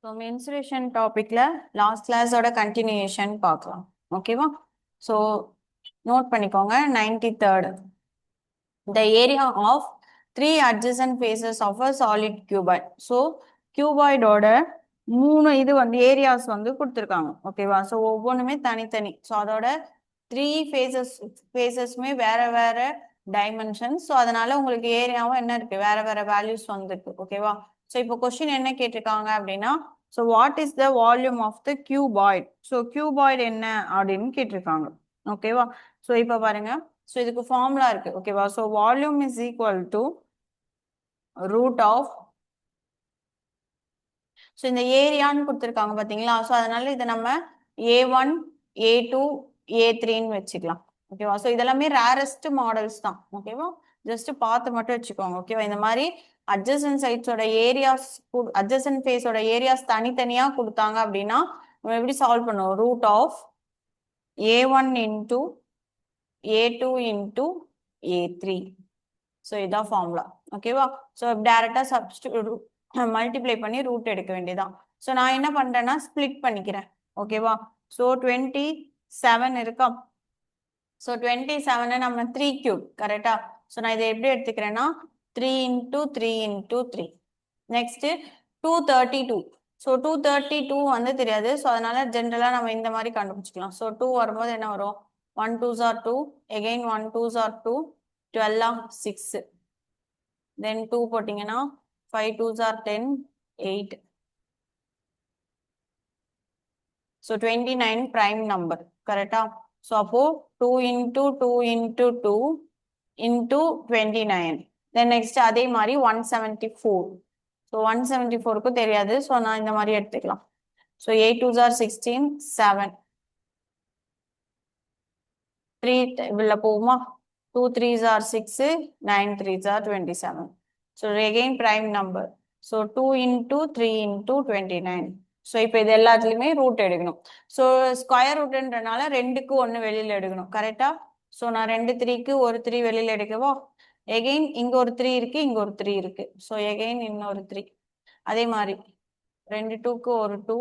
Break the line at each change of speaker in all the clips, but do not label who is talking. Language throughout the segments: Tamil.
ஸோ மென்சுரேஷன் டாபிக்ல லாஸ்ட் கிளாஸோட கண்டினியூஷன் பார்க்கலாம். ஓகேவா? ஸோ நோட் பண்ணிக்கோங்க. 93rd the area of three adjacent faces of a solid cuboid. So கியூபாய்டோட மூணு இது வந்து ஏரியாஸ் வந்து கொடுத்துருக்காங்க. ஓகேவா? ஸோ ஒவ்வொன்றுமே தனித்தனி. ஸோ அதோட த்ரீ ஃபேஸஸ்மே வேற வேற டைமென்ஷன். ஸோ அதனால உங்களுக்கு ஏரியாவும் என்ன இருக்கு, வேற வேற வேல்யூஸ் வந்துருக்கு. ஓகேவா? ஸோ இப்போ கொஸ்டின் என்ன கேட்டிருக்காங்க அப்படின்னா, so what is the volume of the cuboid? So cuboid என்ன அப்படின்னு கேட்டிருக்காங்க. ஓகேவா? ஸோ இப்போ பாருங்க, ஸோ இதுக்கு ஃபார்முலா இருக்கு. ஓகேவா? So volume is equal to root of, so இந்த ஏரியான்னு கொடுத்துருக்காங்க பார்த்தீங்களா? ஸோ அதனால இதை நம்ம A1 A2 A3ன்னு வச்சுக்கலாம். ஓகேவா? ஸோ இதெல்லாமே ரேரஸ்ட் மாடல்ஸ் தான். ஓகேவா? ஜஸ்ட் பார்த்து மட்டும் வச்சுக்கோங்க. ஓகேவா? இந்த மாதிரி அட்ஜசன்ட் சைட்ஸோட ஏரியாஸ், அட்ஜசன்ட் ஃபேஸோட ஏரியாஸ் தனித்தனியா கொடுத்தாங்க அப்படின்னா நம்ம எப்படி சால்வ் பண்ணுவோம்? Root of A1 into A2 into A3. So இதான் ஃபார்முலா. ஓகேவா? ஸோ டேரக்டா மல்டிப்ளை பண்ணி ரூட் எடுக்க வேண்டியதான். ஸோ நான் என்ன பண்றேன்னா ஸ்பிளிட் பண்ணிக்கிறேன். ஓகேவா? ஸோ 27 இருக்கா? ஸோ 27 நம்ம 3 கியூப் கரெக்டா? ஸோ நான் இதை எப்படி எடுத்துக்கிறேன்னா 3 இன்டூ 3 இன்டூ 3. நெக்ஸ்ட் 232. ஸோ 232 வந்து தெரியாது. ஸோ அதனால ஜென்ரலா நம்ம இந்த மாதிரி கண்டுபிடிச்சிக்கலாம். ஸோ 2 வரும்போது என்ன வரும்? 1 2s are 2, again 1 2s are 2, 12 6, then 2 போட்டிங்கன்னா 5 2s are 10, 8. So 29 prime number. கரெக்டா? ஸோ அப்போ 2 into 2 into 2 into 29. Then next அதே மாதிரி 174. ஸோ 174க்கு தெரியாது. ஸோ நான் இந்த மாதிரி எடுத்துக்கலாம். So 8 2s are 16, 7. 3 இவ்வளோ போகுமா? 2 3s are 6, 9 3s are 27. So again prime number. So 2 into 3 into 29. So இப்போ இது எல்லாத்துலேயுமே ரூட் எடுக்கணும். ஸோ ஸ்கொயர் ரூட்ன்றனால ரெண்டுக்கு ஒன்று வெளியில் எடுக்கணும். கரெக்டா? ஸோ நான் 2 3க்கு ஒரு 3 வெளியில் எடுக்கவா? எகெயின் இங்கே ஒரு 3 இருக்கு, இங்கே ஒரு 3 இருக்கு. ஸோ எகெயின் இன்னொரு 3. அதே மாதிரி 2 2க்கு ஒரு 2,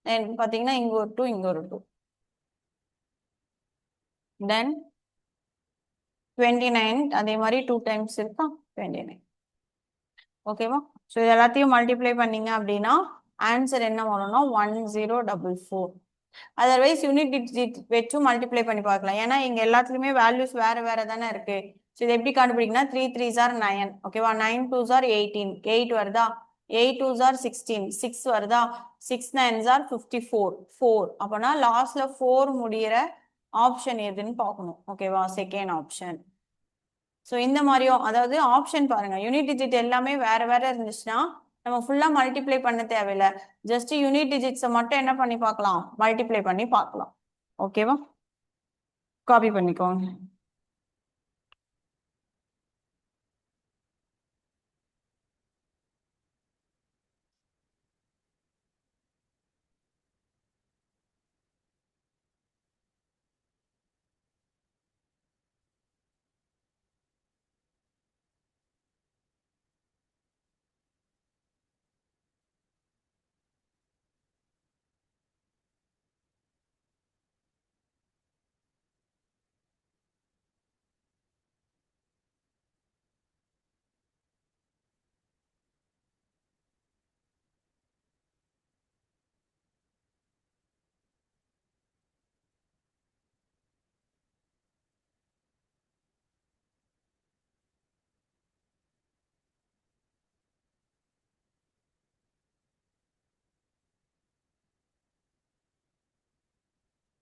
தென் பார்த்தீங்கன்னா இங்கே ஒரு 2, இங்கே ஒரு 2. தென் 29 அதே மாதிரி 2 டைம்ஸ் இருக்கா? 29. ஓகேவா? ஸோ இது எல்லாத்தையும் மல்டிப்ளை பண்ணீங்க அப்படின்னா ஆன்சர் என்ன வரும்னா 1044. அதர்வைஸ் யூனிட் டிஜிட் வச்சும் மல்டிப்ளை பண்ணி பார்க்கலாம். ஏன்னா இங்க எல்லாத்துலயுமே வேல்யூஸ் வேற வேற தானே இருக்கு. ஸோ இது எப்படி கண்டுபிடிக்கணும்? 3 3s are 9. ஓகேவா? 9 2s are 18, 8 வருதா? 8 2s are 16, 6 வருதா? 6 9s are 54, 4. அப்போனா லாஸ்ட்ல 4 முடிகிற ஆப்ஷன் எதுன்னு பார்க்கணும். ஓகேவா? Second option. ஸோ இந்த மாதிரியும், அதாவது ஆப்ஷன் பாருங்க, யூனிட் டிஜிட் எல்லாமே வேற வேற இருந்துச்சுன்னா நம்ம ஃபுல்லா மல்டிப்ளை பண்ண தேவையில்லை. ஜஸ்ட் யூனிட் டிஜிட்ஸை மட்டும் என்ன பண்ணி பார்க்கலாம்? மல்டிப்ளை பண்ணி பார்க்கலாம். ஓகேவா? காப்பி பண்ணிக்கோங்க.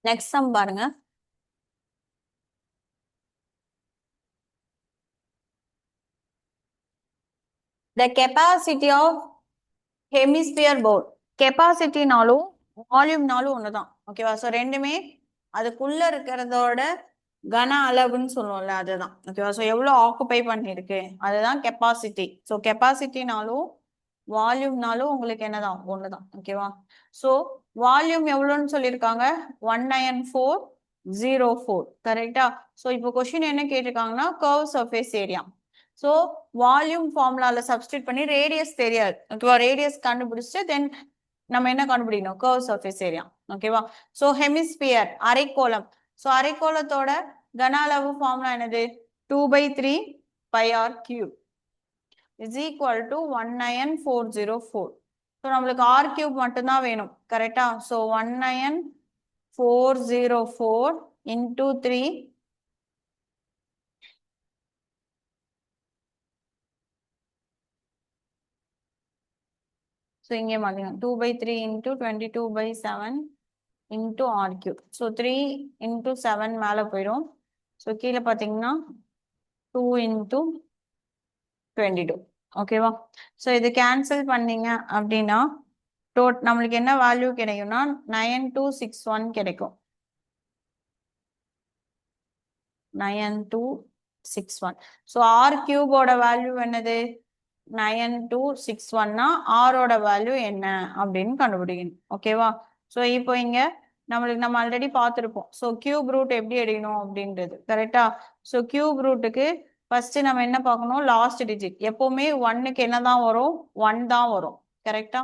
நெக்ஸ்ட் சம் பாருங்க. The capacity of hemisphere board. கெப்பாசிட்டினாலும் வால்யூம்னாலும் ஒண்ணுதான். ஓகேவா? ஸோ ரெண்டுமே அதுக்குள்ள இருக்கிறதோட கன அளவுன்னு சொல்லுவோம்ல, அதுதான். ஓகேவா? ஸோ எவ்வளோ ஆக்குபை பண்ணிருக்கு அதுதான் கெப்பாசிட்டி. ஸோ கெப்பாசிட்டினாலும் வால்யூம்னாலும் உங்களுக்கு என்னதான்? ஒண்ணுதான். ஓகேவா? ஸோ வால்யூம் எவ்வளோன்னு சொல்லியிருக்காங்க? 19404. கரெக்டா? ஸோ இப்போ கொஸ்டின் என்ன கேட்டிருக்காங்கன்னா curve surface area. So volume ஃபார்முலால சப்ஸ்டியூட் பண்ணி ரேடியஸ் தெரியாது ஓகேவா, ரேடியஸ் கண்டுபிடிச்சிட்டு தென் நம்ம என்ன கண்டுபிடிக்கணும், கர்வ் சர்ஃபேஸ் ஏரியா ஓகேவா. ஸோ ஹெமிஸ்பியர் அரைக்கோளம், ஸோ அரைக்கோளத்தோட கன அளவு ஃபார்முலா என்னது, 2/3 πr cube is equal to 19404. So நம்மளுக்கு r cube மட்டும்தான் வேணும் கரெக்டா. ஸோ 19404 into 3 ஸோ இங்கே மாற்றிக்கலாம் 2/3 into 22/7 into r cube. So 3 into 7 மேலே போயிடும். ஸோ கீழே பார்த்தீங்கன்னா 2 into 22 ஓகேவா. ஸோ இது கேன்சல் பண்ணீங்க அப்படின்னா நம்மளுக்கு என்ன வேல்யூ கிடைக்கும்னா 9261 கிடைக்கும். 9261. ஸோ ஆர் கியூபோட வேல்யூ என்னது 9261னா ஆரோட வேல்யூ என்ன அப்படின்னு கண்டுபிடிக்கணும் ஓகேவா. ஸோ இப்போ இங்க நம்ம ஆல்ரெடி பார்த்துருப்போம். ஸோ கியூப் ரூட் எப்படி எடுக்கணும் அப்படின்றது கரெக்டா. ஸோ கியூப் ரூட்டுக்கு ஃபர்ஸ்ட் நம்ம என்ன பார்க்கணும், லாஸ்ட் டிஜிட் எப்பவுமே 1க்கு என்னதான் வரும், 1 தான் வரும் கரெக்டா.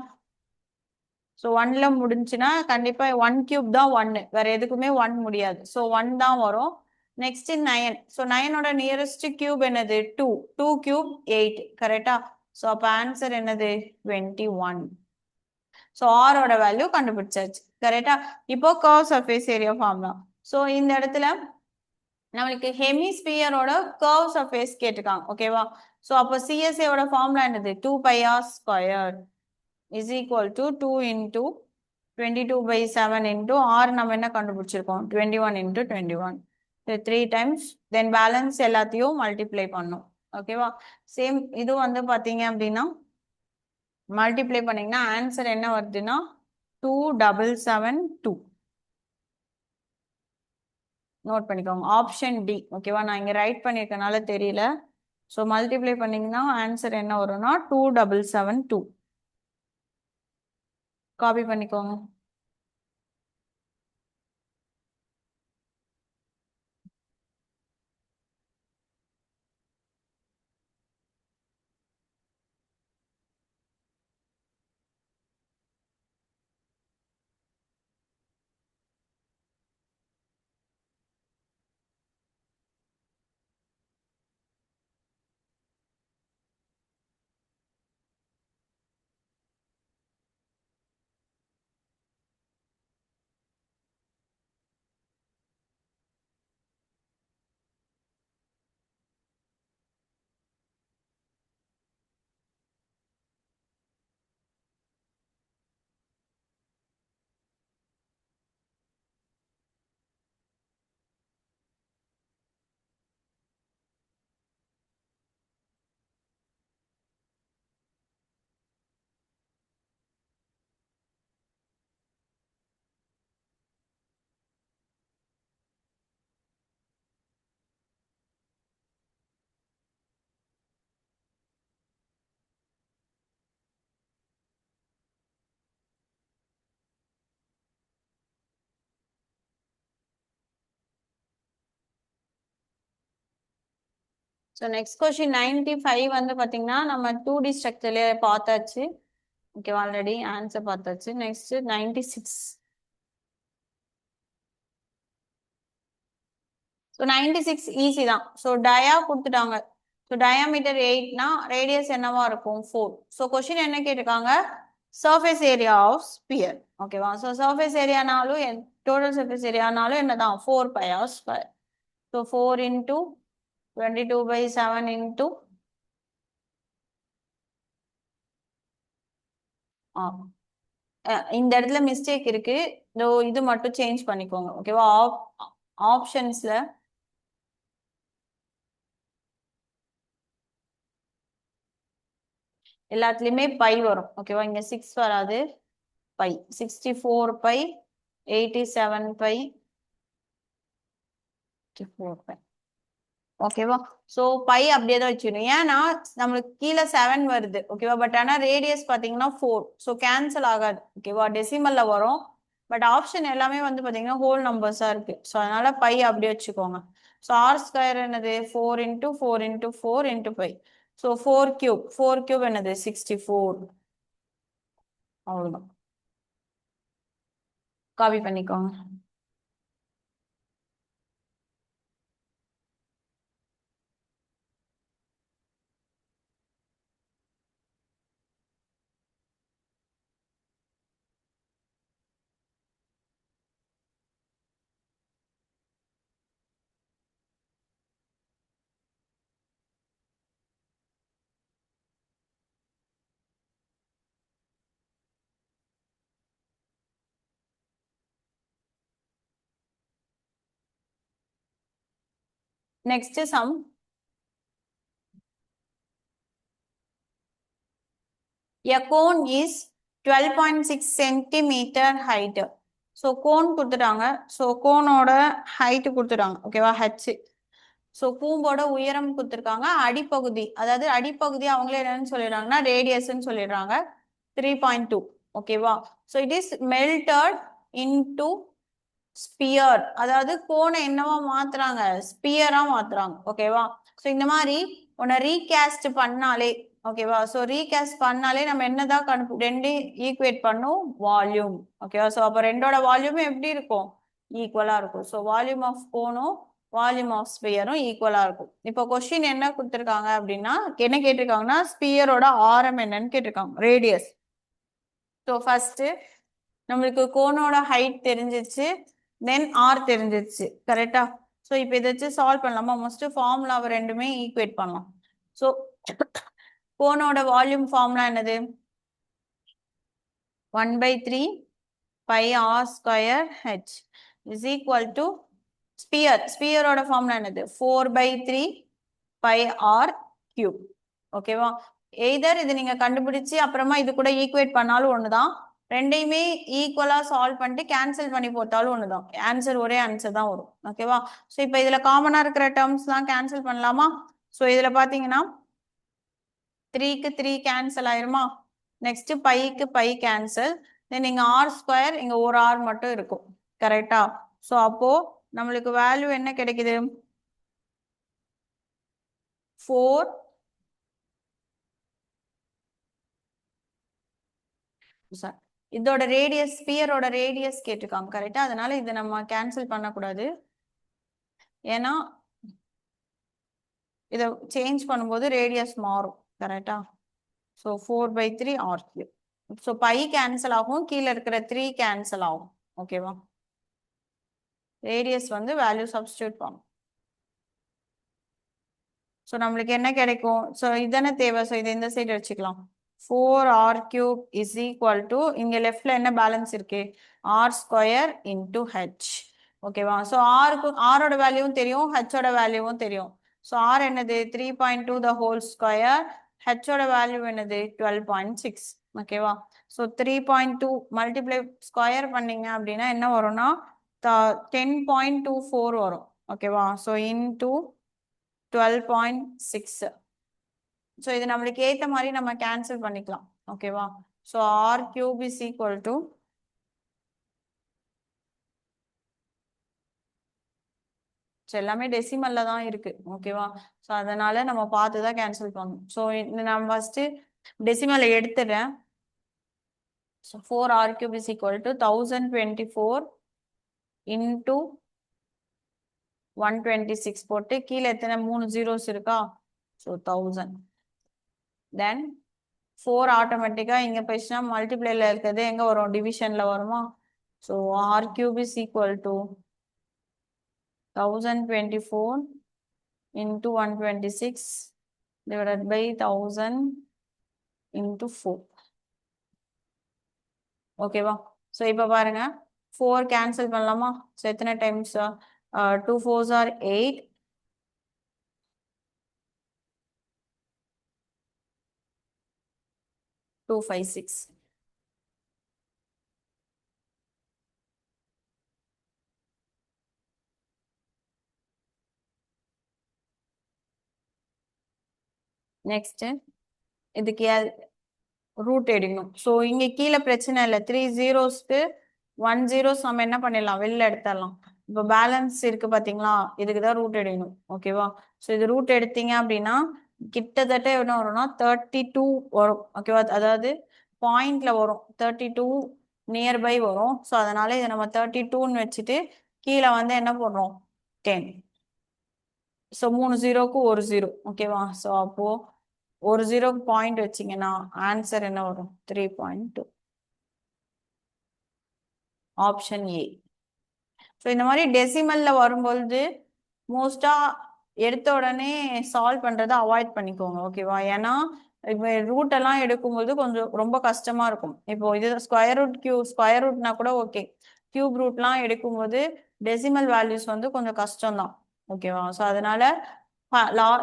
ஸோ 1ல முடிஞ்சுன்னா கண்டிப்பா 1 கியூப் தான் 1, வேற எதுக்குமே 1 முடியாது. ஸோ 1 தான் வரும். நெக்ஸ்ட் 9. ஸோ 9ஓட நியரஸ்ட் கியூப் என்னது 2, 2 கியூப் 8 கரெக்டா. ஸோ அப்போ ஆன்சர் என்னது 21. ஸோ ஆரோட வேல்யூ கண்டுபிடிச்சாச்சு கரெக்டா. இப்போ curve surface area formula. So இந்த இடத்துல நம்மளுக்கு ஹெமிஸ்பியரோட கர்வ் சர்ஃபேஸ் கேட்டிருக்காங்க ஓகேவா. ஸோ அப்போ சிஎஸ்ஏவோட ஃபார்முலா என்னது 2πr² is equal to 2 into 22/7 into r நம்ம என்ன கண்டுபிடிச்சிருக்கோம் 21 into 21. 3 times தென் பேலன்ஸ் எல்லாத்தையும் மல்டிப்ளை பண்ணும் ஓகேவா. சேம் இது வந்து பார்த்தீங்க அப்படின்னா மல்டிப்ளை பண்ணீங்கன்னா ஆன்சர் என்ன வருதுன்னா 2772. நோட் பண்ணிக்கோங்க ஆப்ஷன் டி ஓகேவா. நான் இங்கே ரைட் பண்ணியிருக்கனால தெரியல. ஸோ மல்டிப்ளை பண்ணீங்கன்னா ஆன்சர் என்ன வரும்னா 2772. காப்பி பண்ணிக்கோங்க. ஸோ நெக்ஸ்ட் கொஸ்டின் 95 வந்து பார்த்தீங்கன்னா நம்ம 2D ஸ்ட்ரக்சர்லேயே பார்த்தாச்சு ஓகேவா, ஆல்ரெடி ஆன்சர் பார்த்தாச்சு. நெக்ஸ்ட் 96. ஸோ 96 ஈஸி தான். ஸோ டயா கொடுத்துட்டாங்க. ஸோ டயாமீட்டர் 8னா ரேடியஸ் என்னவா இருக்கும் 4. ஸோ கொஸ்டின் என்ன கேட்டிருக்காங்க, சர்ஃபேஸ் ஏரியா ஆஃப் ஸ்பியர் ஓகேவா. ஸோ சர்ஃபேஸ் ஏரியானாலும் டோட்டல் சர்ஃபேஸ் ஏரியானாலும் என்னதான் 4πr². ஸோ 4 into 22/7 into இந்த இடத்துல மிஸ்டேக் இருக்கு, இது மட்டும் சேஞ்ச் பண்ணிக்கோங்க ஓகேவா. ஆப்ஷன்ஸ்ல எல்லாத்துலயுமே பை வரும் ஓகேவா. இங்க 6 வராது, பை 64 பை 87 பை 4 பை ஓகேவா. ஸோ பை அப்படியே தான் வச்சுக்கணும், ஏன்னா நம்மளுக்கு கீழே 7 வருது ஓகேவா. பட் ஆனால் ரேடியஸ் பார்த்தீங்கன்னா 4. ஸோ கேன்சல் ஆகாது ஓகேவா, டெசிமல்ல வரும். பட் ஆப்ஷன் எல்லாமே வந்து பார்த்தீங்கன்னா ஹோல் நம்பர்ஸாக இருக்கு. ஸோ அதனால பை அப்படியே வச்சுக்கோங்க. ஸோ ஆர் ஸ்கொயர் என்னது 4 into 4 into 4 into 5. So 4 cube என்னது 64. அவ்வளோதான். காப்பி பண்ணிக்கோங்க. Next sum. A cone is 12.6 centimeter height. So cone கொடுத்துட்டாங்க. ஸோ கோனோட ஹைட் கொடுத்துட்டாங்க. ஓகேவா, ஹெச். ஸோ கூம்போட உயரம் கொடுத்துருக்காங்க. அடிப்பகுதி, அதாவது அடிப்பகுதி அவங்களே என்னன்னு சொல்லிடுறாங்கன்னா ரேடியஸ்ன்னு சொல்லிடுறாங்க 3.2. ஓகேவா. So it is melted into sphere. அதாவது கோனை என்னவா மாத்துறாங்க, ஸ்பியரா மாத்துறாங்க. ஓகேவா. ஸோ இந்த மாதிரி உன்னை ரீகாஸ்ட் பண்ணாலே, ஓகேவா, ஸோ ரீகாஸ்ட் பண்ணாலே நம்ம என்னதான் ரெண்டு ஈக்குவேட் பண்ணும், வால்யூம். ஓகேவா. ஸோ அப்போ ரெண்டோட வால்யூமும் எப்படி இருக்கும், ஈக்குவலா இருக்கும். ஸோ வால்யூம் ஆஃப் கோனும் வால்யூம் ஆஃப் ஸ்பியரும் ஈக்குவலா இருக்கும். இப்போ கொஸ்டின் என்ன கொடுத்துருக்காங்க அப்படின்னா, என்ன கேட்டிருக்காங்கன்னா ஸ்பியரோட ஆரம் என்னன்னு கேட்டிருக்காங்க, ரேடியஸ். ஸோ ஃபர்ஸ்ட் நம்மளுக்கு கோனோட ஹைட் தெரிஞ்சிச்சு, தென் ஆர் தெரிஞ்சிச்சு. கரெக்டா. ஸோ இப்போ இதை வச்சு சால்வ் பண்ணலாமா, மோஸ்ட் ஃபார்முலாவை ரெண்டுமே ஈக்குவேட் பண்ணலாம். ஸோ கோனோட வால்யூம் ஃபார்முலா என்னது, 1/3 pi R square H is equal to sphere. ஸ்பியரோட ஃபார்முலா என்னது, 4/3 பை ஆர் கியூப். ஓகேவா. எய்தர் இது நீங்க கண்டுபிடிச்சு அப்புறமா இது கூட ஈக்குவேட் பண்ணாலும் ஒண்ணுதான், ரெண்டையுமே ஈக்குவலா சால்வ் பண்ணிட்டு கேன்சல் பண்ணி போட்டாலும் ஒண்ணுதான், ஆன்சர் ஒரே ஆன்சர் தான் வரும். ஓகேவா. ஸோ இப்போ இதுல காமனா இருக்கிற டேர்ம்ஸ் எல்லாம் கேன்சல் பண்ணலாமா. ஸோ இதுல பாத்தீங்கன்னா 3க்கு 3 கேன்சல் ஆயிருமா. நெக்ஸ்ட் பைக்கு பை கேன்சல், தென் இங்க ஆர் ஸ்கொயர், இங்க ஒரு ஆர் மட்டும் இருக்கும். கரெக்டா. ஸோ அப்போ நம்மளுக்கு வேல்யூ என்ன கிடைக்குது, 4. இதோட ரேடியஸ், ஸ்பியரோட ரேடியஸ் கேட்டிருக்காங்க. கரெக்டா. அதனால இதை நம்ம கேன்சல் பண்ணக்கூடாது, ஏன்னா இதை சேஞ்ச் பண்ணும்போது ரேடியஸ் மாறும். கரெக்டா. So 4/3 r cube. So pi cancel ஆகும், கீழே இருக்கிற 3 கேன்சல் ஆகும். ஓகேவா. ரேடியஸ் வந்து வேல்யூ சப்ஸ்டியூட் பண்ணும். ஸோ நம்மளுக்கு என்ன கிடைக்கும், ஸோ இதுதானே தேவை. ஸோ இதை இந்த சைடு வச்சுக்கலாம். 4r³ இஸ் ஈக்குவல் டு, இங்க லெஃப்ட்ல என்ன பேலன்ஸ் இருக்கு, ஆர் ஸ்கொயர் இன்டு ஹெச். ஓகேவா. ஸோ ஆரோட வேல்யூவும் தெரியும், ஹெச்சோட வேல்யூவும் தெரியும். ஸோ ஆர் என்னது 3.2 த ஹோல் ஸ்கொயர், ஹெச்சோட வேல்யூ என்னது 12.6. ஓகேவா. ஸோ 3.2 மல்டிப்ளை ஸ்கொயர் பண்ணீங்க அப்படின்னா என்ன வரும்னா 10.24 வரும். ஓகேவா. So into 12.6. ஸோ இது நம்மளுக்கு ஏற்ற மாதிரி நம்ம கேன்சல் பண்ணிக்கலாம். ஓகேவா. So r³ is equal to, எல்லாமே டெசிமல்ல தான் இருக்கு. ஓகேவா. ஸோ அதனால நம்ம பார்த்து தான் கேன்சல் பண்ணணும். ஸோ நான் ஃபர்ஸ்ட் டெசிமலை எடுத்துடுறேன். So 4r³ is equal to 1024 into 126 போட்டு கீழே எத்தனை 3 zeros இருக்கா, ஸோ 1000. தென் 4 ஆட்டோமேட்டிக்கா இங்க போயிடுச்சுன்னா மல்டிப்ளைல இருக்கிறது எங்க வரும், டிவிஷன்ல வருமா. So r³ is equal to 1024 into 126 divided by 1000 into 4. ஓகேவா. ஸோ இப்போ பாருங்க 4 கேன்சல் பண்ணலாமா. ஸோ எத்தனை டைம்ஸ், 2 4s are 8, 2 5 6. நெக்ஸ்ட் இதுக்கு ரூட் எடுக்கணும். ஸோ இங்க கீழே பிரச்சனை இல்லை, 3 zeros 1 zeros நம்ம என்ன பண்ணிடலாம், வெளில எடுத்துடலாம். இப்போ பேலன்ஸ் இருக்கு பாத்தீங்களா, இதுக்கு தான் ரூட் எடுக்கணும். ஓகேவா? ஸோ இது ரூட் எடுத்தீங்க அப்படின்னா கிட்டத்தட்ட என்ன வரும்னா 32 வரும். ஓகேவா? அதாவது பாயிண்ட்ல வரும். 32 நியர்பை வரும். ஸோ அதனால இதை நம்ம 32ன்னு வச்சுட்டு கீழே வந்து என்ன பண்ணுறோம் 10. ஸோ 3 ஜீரோக்கு ஒரு ஜீரோ. ஓகேவா? ஸோ அப்போ ஒரு ஜீரோக்கு பாயிண்ட் வச்சிங்கன்னா ஆன்சர் என்ன வரும் 3.2. Option A. ஸோ இந்த மாதிரி டெசிமல்ல வரும்பொழுது மோஸ்டா எடுத்த உடனே சால்வ் பண்றதை அவாய்ட் பண்ணிக்கோங்க. ஓகேவா? ஏன்னா இப்போ ரூட் எல்லாம் எடுக்கும்போது கொஞ்சம் ரொம்ப கஷ்டமா இருக்கும். இப்போ இது ஸ்கொயர் ரூட்னா கூட ஓகே. கியூப் ரூட்லாம் எடுக்கும்போது டெசிமல் வேல்யூஸ் வந்து கொஞ்சம் கஷ்டம் தான். ஓகேவா? ஸோ அதனால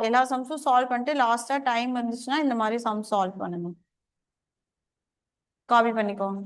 எல்லா சம்ஸும் சால்வ் பண்ணிட்டு லாஸ்டா டைம் இருந்துச்சுன்னா இந்த மாதிரி சம் சால்வ் பண்ணணும். காப்பி பண்ணிக்கோங்க.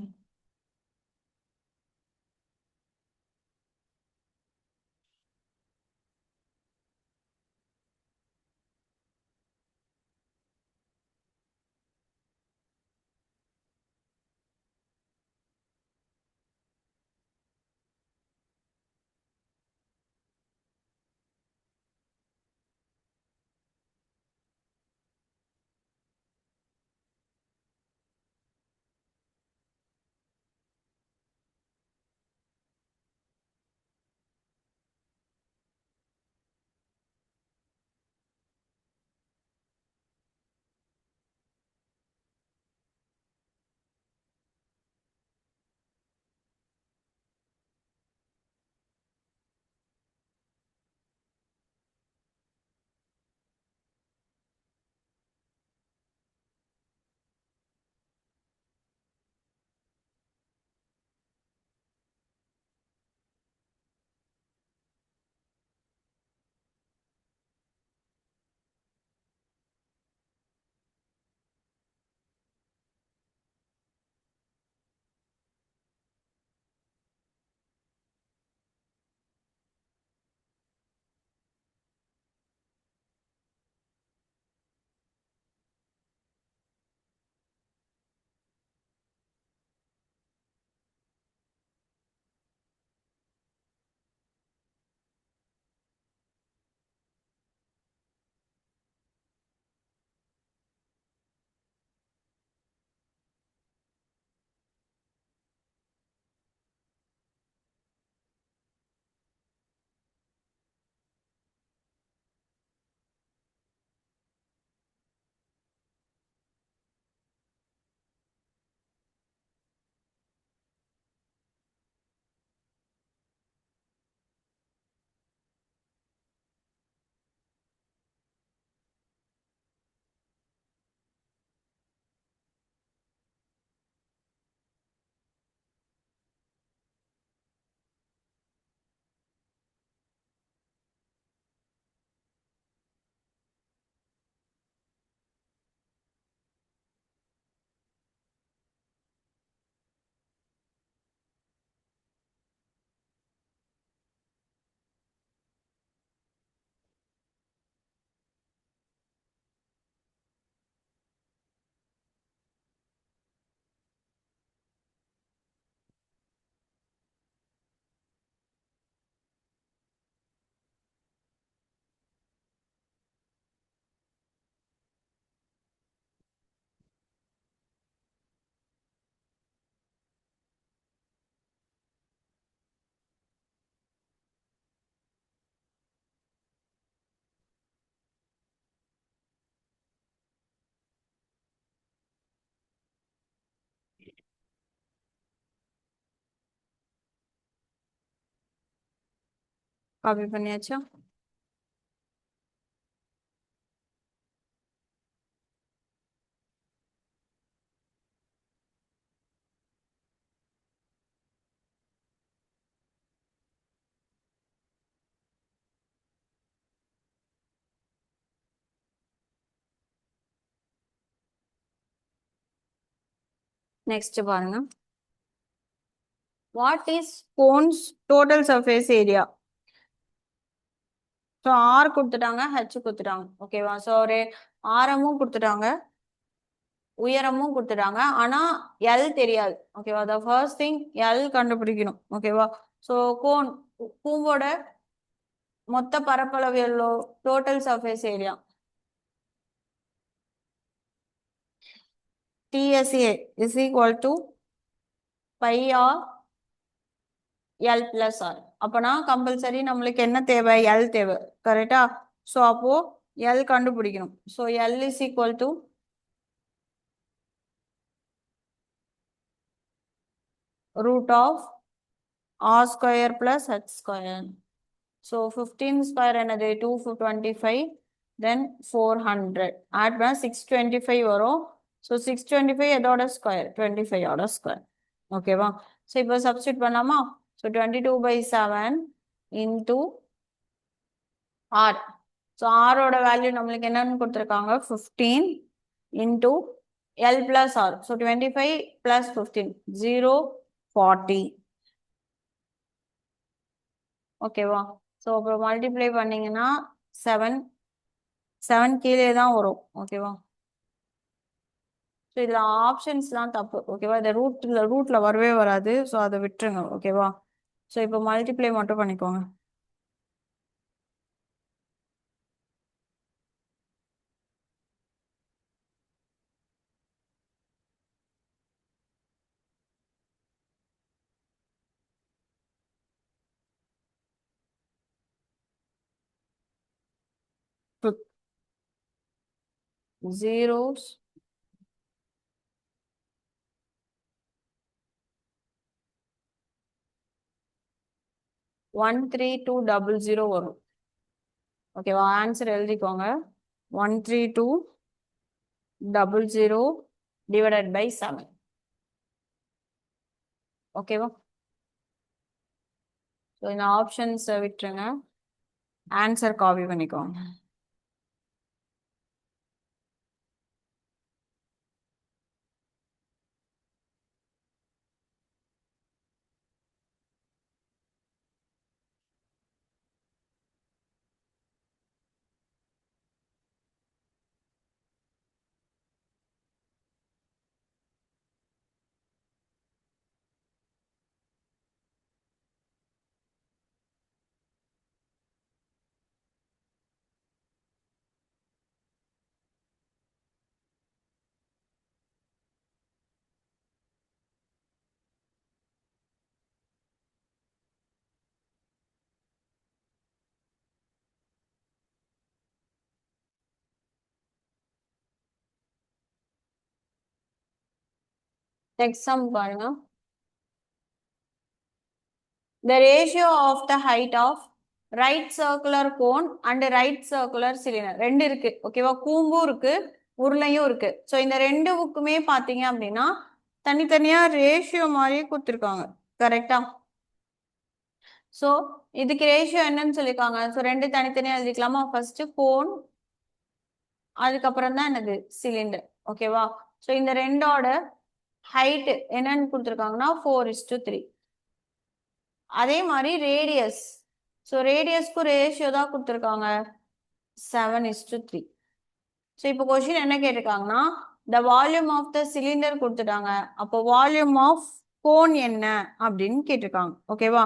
காப்பி பண்ணியாச்சா? நெக்ஸ்ட் பாருங்க. What is cone's total surface area? So r கொடுத்துட்டாங்க, ஹெச் கொடுத்துட்டாங்க. ஓகேவா? ஸோ ஒரு ஆரமும் கொடுத்துட்டாங்க, உயரமும் கொடுத்துட்டாங்க. ஆனா எல் தெரியாது. ஓகேவா? த ஃபர்ஸ்ட் திங் எல் கண்டுபிடிக்கணும். ஓகேவா? ஸோ கோன் கூம்போட மொத்த பரப்பளவு எவ்வளோ? Total surface area TSA is equal to pi r L plus R. அப்பனா கம்பல்சரி நம்மளுக்கு என்ன தேவை? L தேவை, கரெக்டா? ஸோ அப்போ L கண்டுபிடிக்கணும். So L is equal to root of R square plus H square. So 15 square என்னது? 225, then 400. Add பண்ணா 625 வரும். So 625 எதோட ஸ்கொயர்? 25 ஓட ஸ்கொயர். ஓகேவா? ஸோ இப்போ சப்ஸ்டியூட் பண்ணலாமா? So 22/7 into R. So R ஓட வேல்யூ நம்மளுக்கு என்னன்னு கொடுத்துருக்காங்க? 15 into L plus R. So 25 plus 15, 0, 40. ஓகேவா? ஸோ அப்புறம் மல்டிப்ளை பண்ணீங்கன்னா 7 கீழே தான் வரும். ஓகேவா? ஸோ இதில் ஆப்ஷன்ஸ்லாம் தப்பு. ஓகேவா? இந்த ரூட்ல வரவே வராது. ஸோ அதை விட்டுருங்க. ஓகேவா? ஸோ இப்போ மல்டிப்ளை மட்டும் பண்ணிக்கோங்க. ஜீரோஸ் 13200 வரும். ஓகேவா? ஆன்சர் எழுதிக்கோங்க. 13200 divided by 7. ஓகேவா? ஸோ இந்த ஆப்ஷன்ஸ் விட்டுருங்க, ஆன்சர் காப்பி பண்ணிக்கோங்க. நெக்ஸ்ட் சம் பாருங்க. The ratio of the height of right circular cone and right circular cylinder ரெண்டு இருக்கு. ஓகேவா? கூம்பும் இருக்கு, உருளையும் இருக்கு. ஸோ இந்த ரெண்டுக்குமே பார்த்தீங்க அப்படின்னா தனித்தனியா ரேஷியோ மாதிரி கொடுத்துருக்காங்க. கரெக்டா? ஸோ இதுக்கு ரேஷியோ என்னன்னு சொல்லியிருக்காங்க? ஸோ ரெண்டு தனித்தனியா எழுதிக்கலாமா? ஃபர்ஸ்ட் கோன், அதுக்கப்புறம் தான் என்னது? சிலிண்டர். ஓகேவா? ஸோ இந்த ரெண்டோட ஹைட் என்னன்னு கொடுத்துருக்காங்கன்னா 4:3. அதே மாதிரி ரேடியஸ், ஸோ ரேடியஸ்க்கு ரேஷியோ தான் கொடுத்துருக்காங்க 7:3. ஸோ இப்போ கொஸ்டின் என்ன கேட்டிருக்காங்கன்னா the volume of the cylinder கொடுத்துட்டாங்க. அப்போ வால்யூம் ஆஃப் கோன் என்ன அப்படின்னு கேட்டிருக்காங்க. ஓகேவா?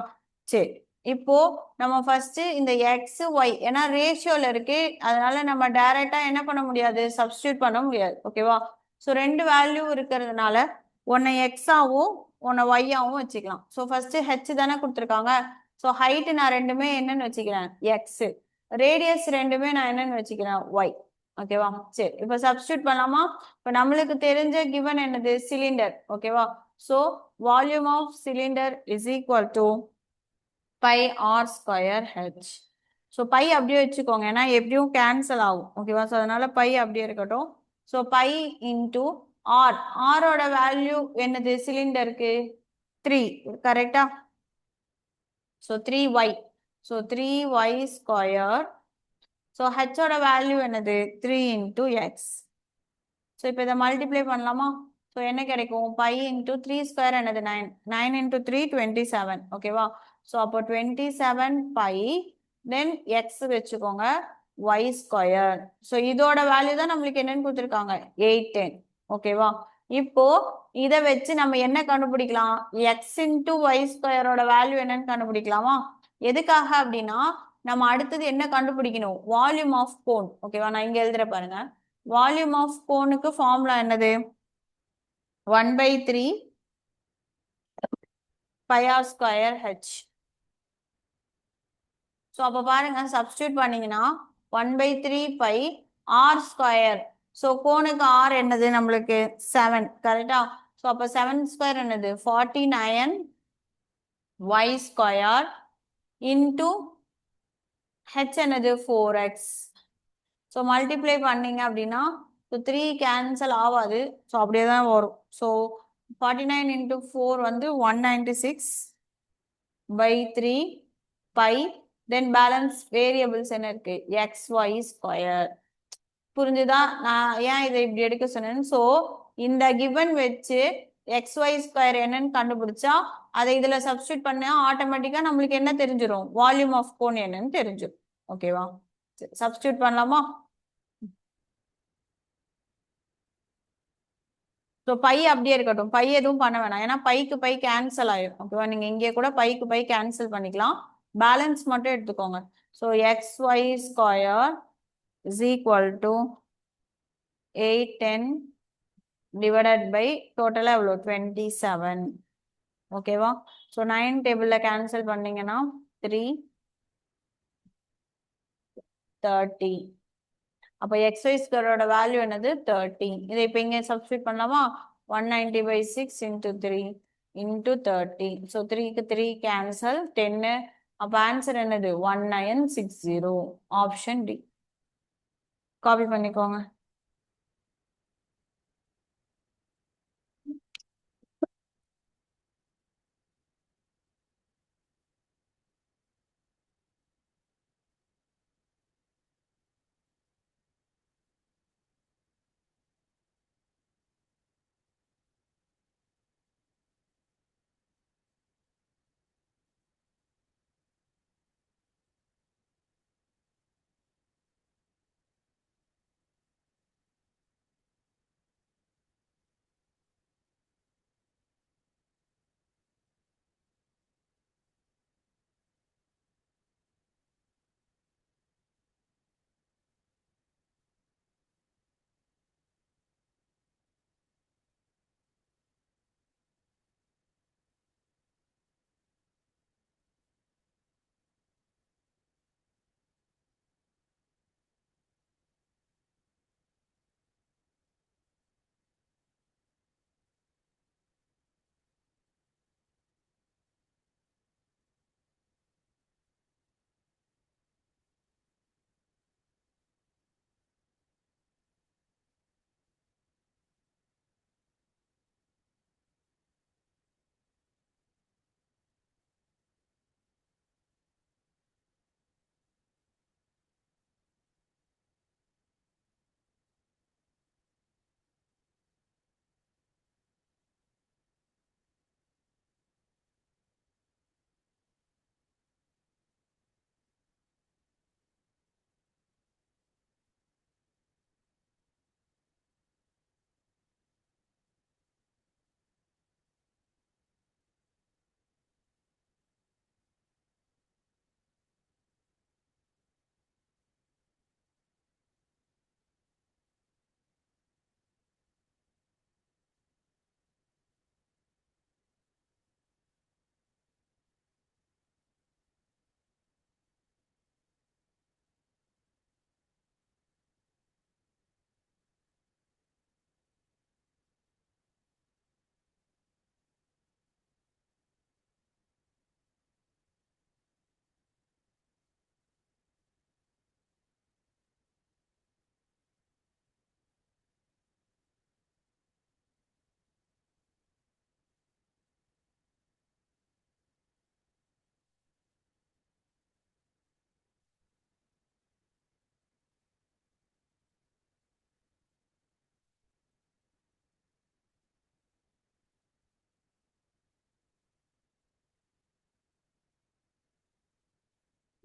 சரி, இப்போ நம்ம ஃபர்ஸ்ட் இந்த எக்ஸ் ஒய் ஏன்னா ரேஷியோல இருக்கு, அதனால நம்ம டைரக்டா என்ன பண்ண முடியாது? சப்ஸ்டியூட் பண்ண முடியாது. ஓகேவா? ஸோ ரெண்டு வேல்யூ இருக்கிறதுனால ஒன்னை எக்ஸாவும் ஒன்னை ஒய்யாவும் வச்சுக்கலாம். ஸோ ஃபர்ஸ்ட் ஹெச் தானே கொடுத்துருக்காங்க. ஸோ ஹைட் நான் ரெண்டுமே என்னன்னு வச்சுக்கிறேன்? எக்ஸ். ரேடியஸ் ரெண்டுமே நான் என்னன்னு வச்சுக்கிறேன்? ஒய். ஓகேவா? சரி, இப்போ சப்ஸ்டியூட் பண்ணலாமா? இப்போ நம்மளுக்கு தெரிஞ்ச கிவன் என்னது? சிலிண்டர். ஓகேவா? So volume of cylinder is equal to pi R square H. So pi அப்படியே வச்சுக்கோங்க, ஏன்னா எப்படியும் கேன்சல் ஆகும். ஓகேவா? ஸோ அதனால பை அப்படியே இருக்கட்டும். So pi into R. ஆரோட வேல்யூ என்னது? சிலிண்டருக்கு 3, கரெக்டா? So 3y. So 3y square. So ஹெச்சோட வேல்யூ என்னது? 3 இன்டூ எக்ஸ். ஸோ இப்போ இதை மல்டிப்ளை பண்ணலாமா? ஸோ என்ன கிடைக்கும்? பை இன்டூ 3 ஸ்கொயர் என்னது? 9. 9 இன்டூ 3 27. ஓகேவா? ஸோ அப்போ 27 பை, தென் எக்ஸ் வச்சுக்கோங்க, ஒய் ஸ்கொயர். ஸோ இதோட வேல்யூ தான் நம்மளுக்கு என்னன்னு கொடுத்துருக்காங்க? 810. ஓகேவா? இப்போ இதை வச்சு நம்ம என்ன கண்டுபிடிக்கலாம்? எக்ஸ் இன்டூ ஒய் ஸ்கொயரோட வேல்யூ என்னன்னு கண்டுபிடிக்கலாமா? எதுக்காக அப்படின்னா நம்ம அடுத்தது என்ன கண்டுபிடிக்கணும், வால்யூம் ஆஃப் கோன். ஓகேவா, நான் இங்க எழுதுற பாருங்க. வால்யூம் ஆஃப் கோனுக்கு ஃபார்முலா என்னது, 1/3 πr² h. ஸோ அப்போ பாருங்க, சப்ஸ்டியூட் பண்ணீங்கன்னா 1/3 பை r². ஸோ கோனுக்கு r என்னது நம்மளுக்கு 7, கரெக்டா? ஸோ அப்போ 7² என்னது 49 y² இன்டூ h என்னது 4x. ஸோ மல்டிப்ளை பண்ணீங்க அப்படின்னா ஸோ 3 கேன்சல் ஆகாது, ஸோ அப்படியே தான் வரும். ஸோ 49 இன்டூ 4 வந்து 196/3 பை, தென் பேலன்ஸ் வேரியபிள்ஸ் என்ன இருக்கு, xy². புரிஞ்சுதா நான் ஏன் இதை இப்படி எடுக்க சொன்னேன்னு? ஸோ இந்த கிவன் வச்சு xy² என்னன்னு கண்டுபிடிச்சா அதை இதுல சப்ஸ்டியூட் பண்ணா ஆட்டோமேட்டிக்கா நம்மளுக்கு என்ன தெரிஞ்சிடும், வால்யூம் ஆஃப் கோன் என்னன்னு தெரிஞ்சிடும். ஓகேவா, சப்ஸ்டியூட் பண்ணலாமா? ஸோ பை அப்படியே இருக்கட்டும், பை எதுவும் பண்ண வேணாம், ஏன்னா பைக்கு பை கேன்சல் ஆயிடும். ஓகேவா, நீங்க இங்கே கூட பைக்கு பை கேன்சல் பண்ணிக்கலாம், பேலன்ஸ் மட்டும் எடுத்துக்கோங்க. So xy² is equal to 810 divided by total எவ்வளோ 27. ஓகேவா, ஸோ 9 டேபிள்ல கேன்சல் பண்ணீங்கன்னா 330. அப்போ xy²ஓட வேல்யூ என்னது 30. இதை இப்போ இங்கே சப்ஸ்டியூட் பண்ணலாமா, 190/6 into 3 into 30. ஸோ 3க்கு 3 கேன்சல், 10. அப்போ ஆன்சர் என்னது 1960. Option D. காப்பி பண்ணிக்கோங்க.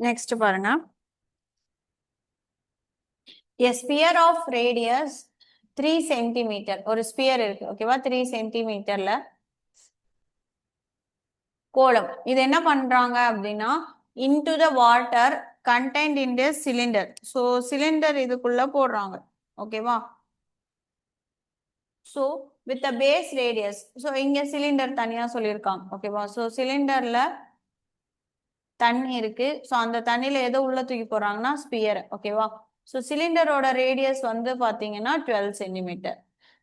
நெக்ஸ்ட் பாருங்க, a sphere of radius 3 centimetre. ஒரு ஸ்பியர் இருக்கு, ஓகேவா, 3 சென்டிமீட்டர்ல கோளம். இது என்ன பண்றாங்க அப்படின்னா into the water contained in the cylinder. So cylinder இதுக்குள்ள போடுறாங்க. ஓகேவா? So with the base radius. So இங்க சிலிண்டர் தனியா சொல்லியிருக்காங்க. ஓகேவா? So சிலிண்டர்ல தண்ணி இருக்கு. ஸோ அந்த தண்ணியில எதோ உள்ள தூக்கி போடுறாங்கன்னா ஸ்பியர். ஓகேவா? ஸோ சிலிண்டரோட ரேடியஸ் வந்து பார்த்தீங்கன்னா 12 centimetre.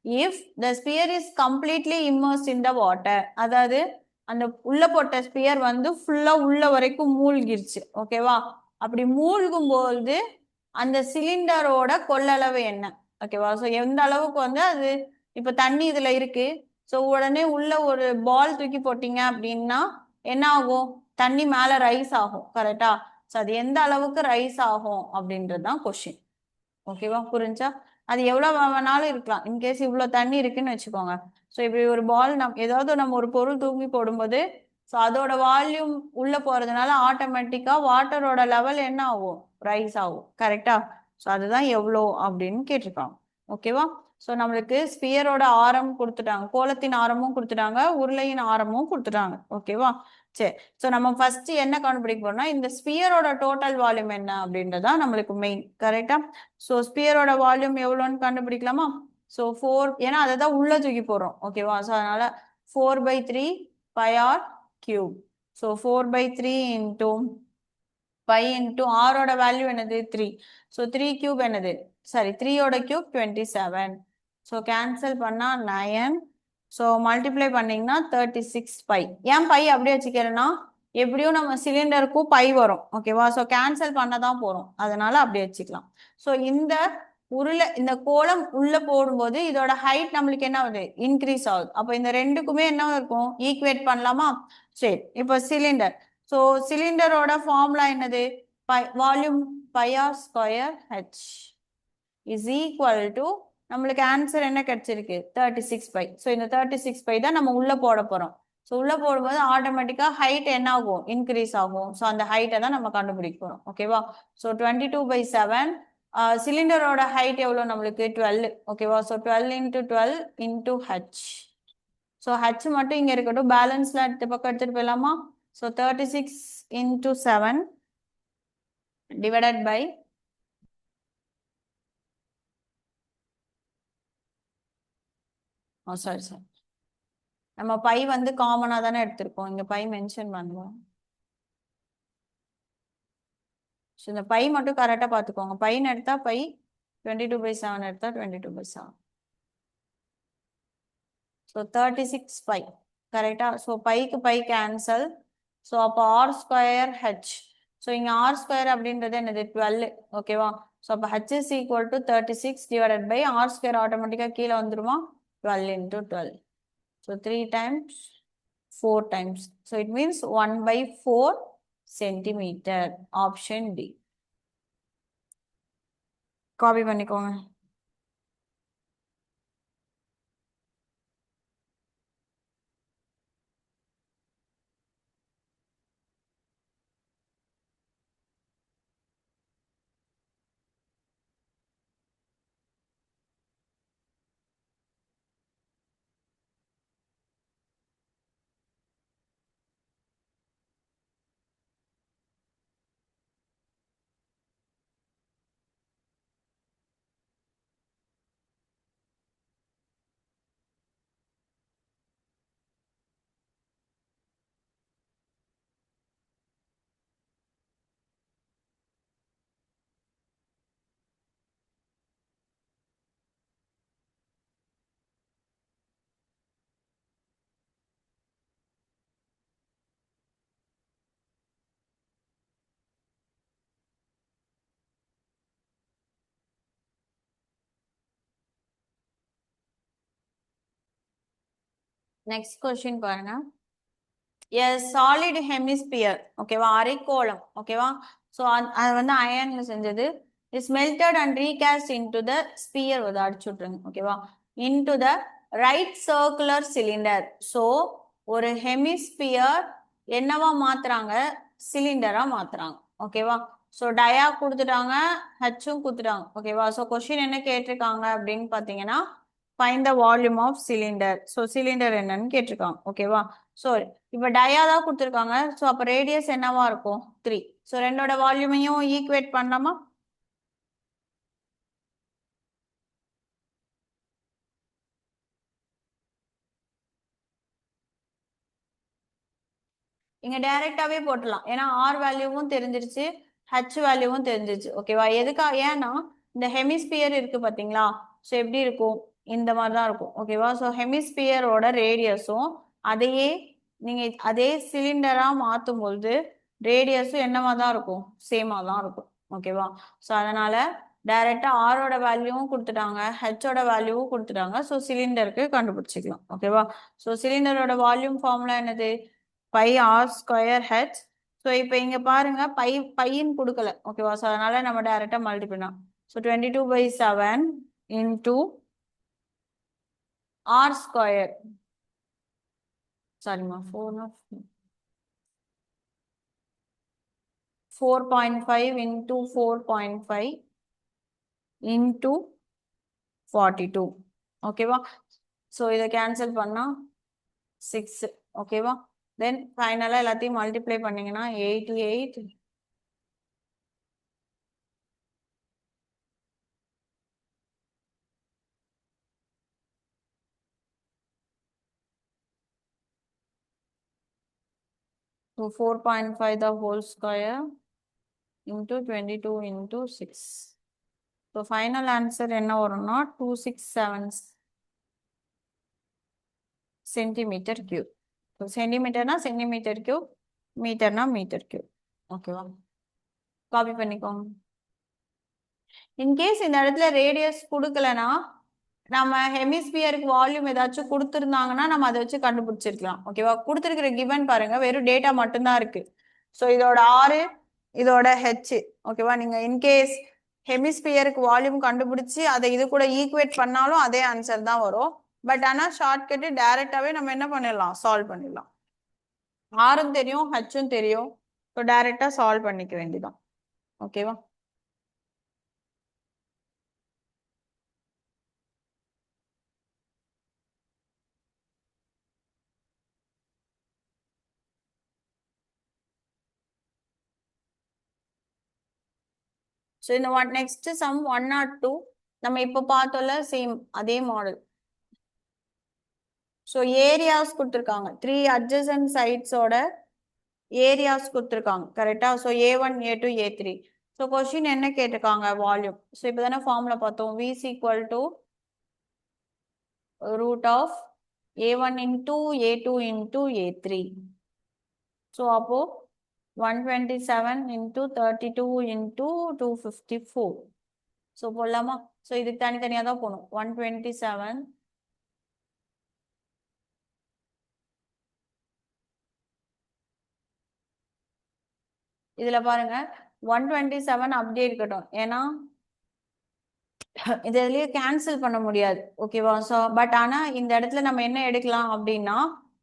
If the sphere is completely immersed in the water, அதாவது அந்த உள்ள போட்ட ஸ்பியர் வந்து ஃபுல்லா உள்ள வரைக்கும் மூழ்கிருச்சு. ஓகேவா? அப்படி மூழ்கும் போது அந்த சிலிண்டரோட கொள்ளளவு என்ன? ஓகேவா? ஸோ எந்த அளவுக்கு வந்து அது இப்ப தண்ணி இதுல இருக்கு. ஸோ உடனே உள்ள ஒரு பால் தூக்கி போட்டீங்க அப்படின்னா என்ன ஆகும்? தண்ணி மேல ரைஸ் ஆகும். கரெக்டா? ஸோ அது எந்த அளவுக்கு ரைஸ் ஆகும் அப்படின்றது தான் கொஸ்டின். ஓகேவா? புரிஞ்சா? அது எவ்வளவு வேணாலும் இருக்கலாம். இன்கேஸ் இவ்வளவு தண்ணி இருக்குன்னு வச்சுக்கோங்க. ஸோ இப்படி ஒரு பால் ஏதாவது நம்ம ஒரு பொருள் தூக்கி போடும்போது ஸோ அதோட வால்யூம் உள்ள போறதுனால ஆட்டோமேட்டிக்கா வாட்டரோட லெவல் என்ன ஆகும்? ரைஸ் ஆகும். கரெக்டா? ஸோ அதுதான் எவ்வளோ அப்படின்னு கேட்டிருக்காங்க. ஓகேவா? ஸோ நம்மளுக்கு ஸ்பியரோட ஆரம் கொடுத்துட்டாங்க, கோலத்தின் ஆரமும் கொடுத்துட்டாங்க, உருளையின் ஆரமும் கொடுத்துட்டாங்க. ஓகேவா? சரி. ஸோ நம்ம ஃபர்ஸ்ட் என்ன கண்டுபிடிக்க போறோம்னா இந்த ஸ்பியரோட டோட்டல் வால்யூம் என்ன அப்படின்றதா நம்மளுக்கு மெயின். கரெக்டா? ஸோ ஸ்பியரோட வால்யூம் எவ்வளோன்னு கண்டுபிடிக்கலாமா? ஸோ 4, ஏன்னா அதை தான் உள்ள தூக்கி போடுறோம். ஓகேவா? ஸோ அதனால 4/3 pi r cube. So 4/3 into pi into r ஓட வேல்யூ என்னது? 3. ஸோ 3 cube என்னது? சாரி 3 ஓட cube 27. ஸோ கேன்சல் பண்ணா 9. ஸோ மல்டிப்ளை பண்ணீங்கன்னா 36 பை. ஏன் பை அப்படியே வச்சுக்கிறேன்னா எப்படியும் நம்ம சிலிண்டருக்கும் பை வரும். ஓகேவா? ஸோ கேன்சல் பண்ண தான் போறோம், அதனால அப்படியே வச்சுக்கலாம். ஸோ இந்த கோலம் உள்ள போடும்போது இதோட ஹைட் நம்மளுக்கு என்ன ஆகுது? இன்க்ரீஸ் ஆகுது. அப்போ இந்த ரெண்டுக்குமே என்ன இருக்கும்? ஈக்குவேட் பண்ணலாமா? சரி. இப்போ சிலிண்டர். ஸோ சிலிண்டரோட ஃபார்முலா என்னது? Volume pi R square H is equal to நம்மளுக்கு ஆன்சர் என்ன கிடைச்சிருக்கு? 36 பை. ஸோ இந்த 36 பை தான் நம்ம உள்ள போட போறோம். ஸோ உள்ள போடும்போது ஆட்டோமேட்டிக்கா ஹைட் என்ன ஆகும்? இன்க்ரீஸ் ஆகும். ஸோ அந்த ஹைட்டை தான் நம்ம கண்டுபிடிக்க போறோம். ஓகேவா? ஸோ 22/7. சிலிண்டரோட ஹைட் எவ்வளோ நம்மளுக்கு? 12. ஓகேவா? So 12 into 12 into h. So h மட்டும் இங்க இருக்கட்டும், பேலன்ஸ்ல அடுத்த பக்கம் எடுத்துட்டு போயிடலாமா? So 36 into 7 divided by sorry நம்ம பை வந்து காமனா தானே எடுத்திருக்கோம், இங்க பை மென்ஷன் பண்ணுவோம். ஸோ இந்த பை மட்டும் கரெக்டா பார்த்துக்கோங்க. பைன்னு எடுத்தா பை, 22/7 எடுத்தா 22/7. So 36 pi. கரெக்டா? ஸோ பைக்கு பை கேன்சல். ஸோ அப்போ ஆர் ஸ்கொயர் ஹெச். ஸோ இங்கே ஆர் ஸ்கொயர் அப்படின்றது என்னது? 12. ஓகேவா? ஸோ அப்போ h is equal to 36 divided by R square ஆட்டோமேட்டிக்காக கீழே வந்துருமா? 12 into 12. So 3 times 4 times. So it means 1/4 centimetre. Option D. Copy பண்ணிக்கோங்க. நெக்ஸ்ட் கொஸ்டின் பாருங்க. Solid hemisphere. ஓகேவா? அரைக்கோளம். ஓகேவா? ஸோ அது வந்து அயன்ல செஞ்சது. Is melted and recast into the sphere. அதை அடிச்சு விட்டுருங்க. ஓகேவா? Into the right circular cylinder. So ஒரு ஹெமிஸ்பியர் என்னவா மாத்துறாங்க? சிலிண்டரா மாத்துறாங்க. ஓகேவா? ஸோ டயா கொடுத்துட்டாங்க, ஹெச்சும் கொடுத்துட்டாங்க. ஓகேவா? ஸோ கொஸ்டின் என்ன கேட்டிருக்காங்க அப்படின்னு பார்த்தீங்கன்னா find the volume of cylinder. So cylinder என்னன்னு கேட்டிருக்காங்க. ஓகேவா? ஸோ இப்போ டயா தான் கொடுத்துருக்காங்க. ஸோ அப்போ ரேடியஸ் என்னவா இருக்கும்? 3. ஸோ ரெண்டோட வால்யூமையும் ஈக்குவேட் பண்ணலாமா? இங்க டைரக்டாவே போட்டுடலாம். ஏன்னா ஆர் வேல்யூவும் தெரிஞ்சிருச்சு, ஹெச் வேல்யூவும் தெரிஞ்சிருச்சு. ஓகேவா? எதுக்காக? ஏன்னா இந்த ஹெமிஸ்பியர் இருக்கு பாத்தீங்களா? ஸோ எப்படி இருக்கும்? இந்த மாதிரி தான் இருக்கும். ஓகேவா? ஸோ ஹெமிஸ்பியரோட ரேடியஸும் அதையே நீங்க அதே சிலிண்டரா மாற்றும் பொழுது ரேடியஸும் என்னவா தான் இருக்கும்? சேமா தான் இருக்கும். ஓகேவா? ஸோ அதனால டைரக்டா ஆரோட வேல்யூவும் கொடுத்துட்டாங்க, ஹெச்சோட வேல்யூவும் கொடுத்துட்டாங்க. ஸோ சிலிண்டருக்கு கண்டுபிடிச்சிக்கலாம். ஓகேவா? ஸோ சிலிண்டரோட வால்யூம் ஃபார்முலா என்னது? Pi R square H. So இப்போ இங்க பாருங்க பையின்னு கொடுக்கல. ஓகேவா? ஸோ அதனால நம்ம டைரக்டா மல்டிபிள் பண்ணலாம். ஸோ 22/7 இன்டூ ஆர் ஸ்கொயர், சாரிம்மா 4.5 இன்டூ 4.5 இன்டூ 42. ஓகேவா? ஸோ இதை கேன்சல் பண்ணா 6. ஓகேவா? தென் ஃபைனலாக எல்லாத்தையும் மல்டிப்ளை பண்ணீங்கன்னா 88. So 4.5 the whole square into 22 into 6. So final answer என்ன வரும்னா 267 சென்டிமீட்டர் கியூப். ஸோ சென்டிமீட்டர்னா சென்டிமீட்டர் கியூப், மீட்டர்னா மீட்டர் கியூப். ஓகேவா? காப்பி பண்ணிக்கோங்க. இன்கேஸ் இந்த இடத்துல ரேடியஸ் கொடுக்கலனா நம்ம ஹெமிஸ்பியருக்கு வால்யூம் ஏதாச்சும் கொடுத்துருந்தாங்கன்னா நம்ம அதை வச்சு கண்டுபிடிச்சிருக்கலாம். ஓகேவா? கொடுத்துருக்கிற கிவன் பாருங்க, வெறும் டேட்டா மட்டும்தான் இருக்கு. ஸோ இதோட ஆறு, இதோட ஹெச். ஓகேவா? நீங்க இன்கேஸ் ஹெமிஸ்பியருக்கு வால்யூம் கண்டுபிடிச்சு அதை இது கூட ஈக்குவேட் பண்ணாலும் அதே ஆன்சர் தான் வரும். பட் ஆனால் ஷார்ட்கட்டு டைரக்டாவே நம்ம என்ன பண்ணிடலாம்? சால்வ் பண்ணிடலாம். ஆரும் தெரியும், ஹெச்சும் தெரியும். ஸோ டைரக்டா சால்வ் பண்ணிக்க வேண்டியதான். ஓகேவா? ஸோ இந்த நெக்ஸ்ட் சம் 102 நம்ம இப்போ பார்த்தோம்ல, சேம் அதே மாடல். ஸோ ஏரியாஸ் கொடுத்துருக்காங்க, 3 அட்ஜசன்ட் சைட்ஸோட ஏரியாஸ் கொடுத்துருக்காங்க. கரெக்டா? So A1 A2 A3. So question என்ன கேட்டிருக்காங்க? வால்யூம். ஸோ இப்போ தானே ஃபார்முலா பார்த்தோம், V is equal to root of A1 into A2 into A3. So அப்போ 127 into 32 into 254. ஸோ போடலாமா? ஸோ இதுக்கு தனித்தனியாக தான் போகணும். 127 இதுல பாருங்க 127 அப்படியே இருக்கட்டும். ஏன்னா இதுலயே கேன்சல் பண்ண முடியாது. ஓகேவா? ஸோ பட் ஆனா இந்த இடத்துல நம்ம என்ன எடுக்கலாம் அப்படின்னா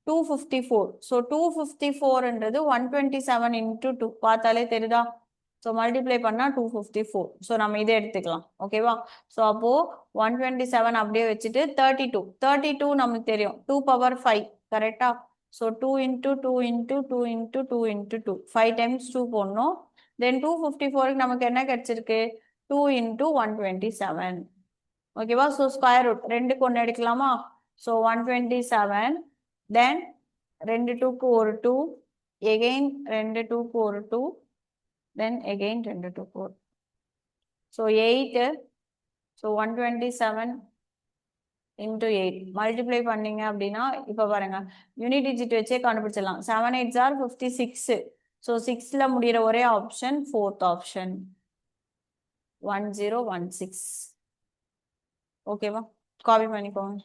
254. ஸோ 254ன்றது 127 இன்டூ 2 பார்த்தாலே தெரியுதா? ஸோ மல்டிப்ளை பண்ணா 254. ஸோ நம்ம இதை எடுத்துக்கலாம். ஓகேவா? ஸோ அப்போ 127 அப்படியே வச்சுட்டு 32 நமக்கு தெரியும் 2 பவர் 5. கரெக்டா? So 2 into 2 into 2 into 2 into 2 5 times 2 போடணும். தென் 254க்கு நமக்கு என்ன கிடைச்சிருக்கு? 2 இன்டூ 127. ஓகேவா? ஸோ ஸ்கொயர் ரூட் ரெண்டுக்கு ஒன்று எடுக்கலாமா? ஸோ 127, தென் ரெண்டு டூக்கு ஒரு 2, எகெயின் ரெண்டு டூக்கு ஒரு 2, தென் எகெயின் ரெண்டு டூக்கு ஒரு. ஸோ 8. ஸோ 127 இன்டூ 8 மல்டிப்ளை பண்ணீங்க அப்படின்னா இப்போ பாருங்க யூனிட் டிஜிட் வச்சே கண்டுபிடிச்சிடலாம். 7 8s are 56. ஸோ 6ல முடிகிற ஒரே ஆப்ஷன் ஃபோர்த் ஆப்ஷன் 1016. ஓகேவா? காப்பி பண்ணிக்கோங்க.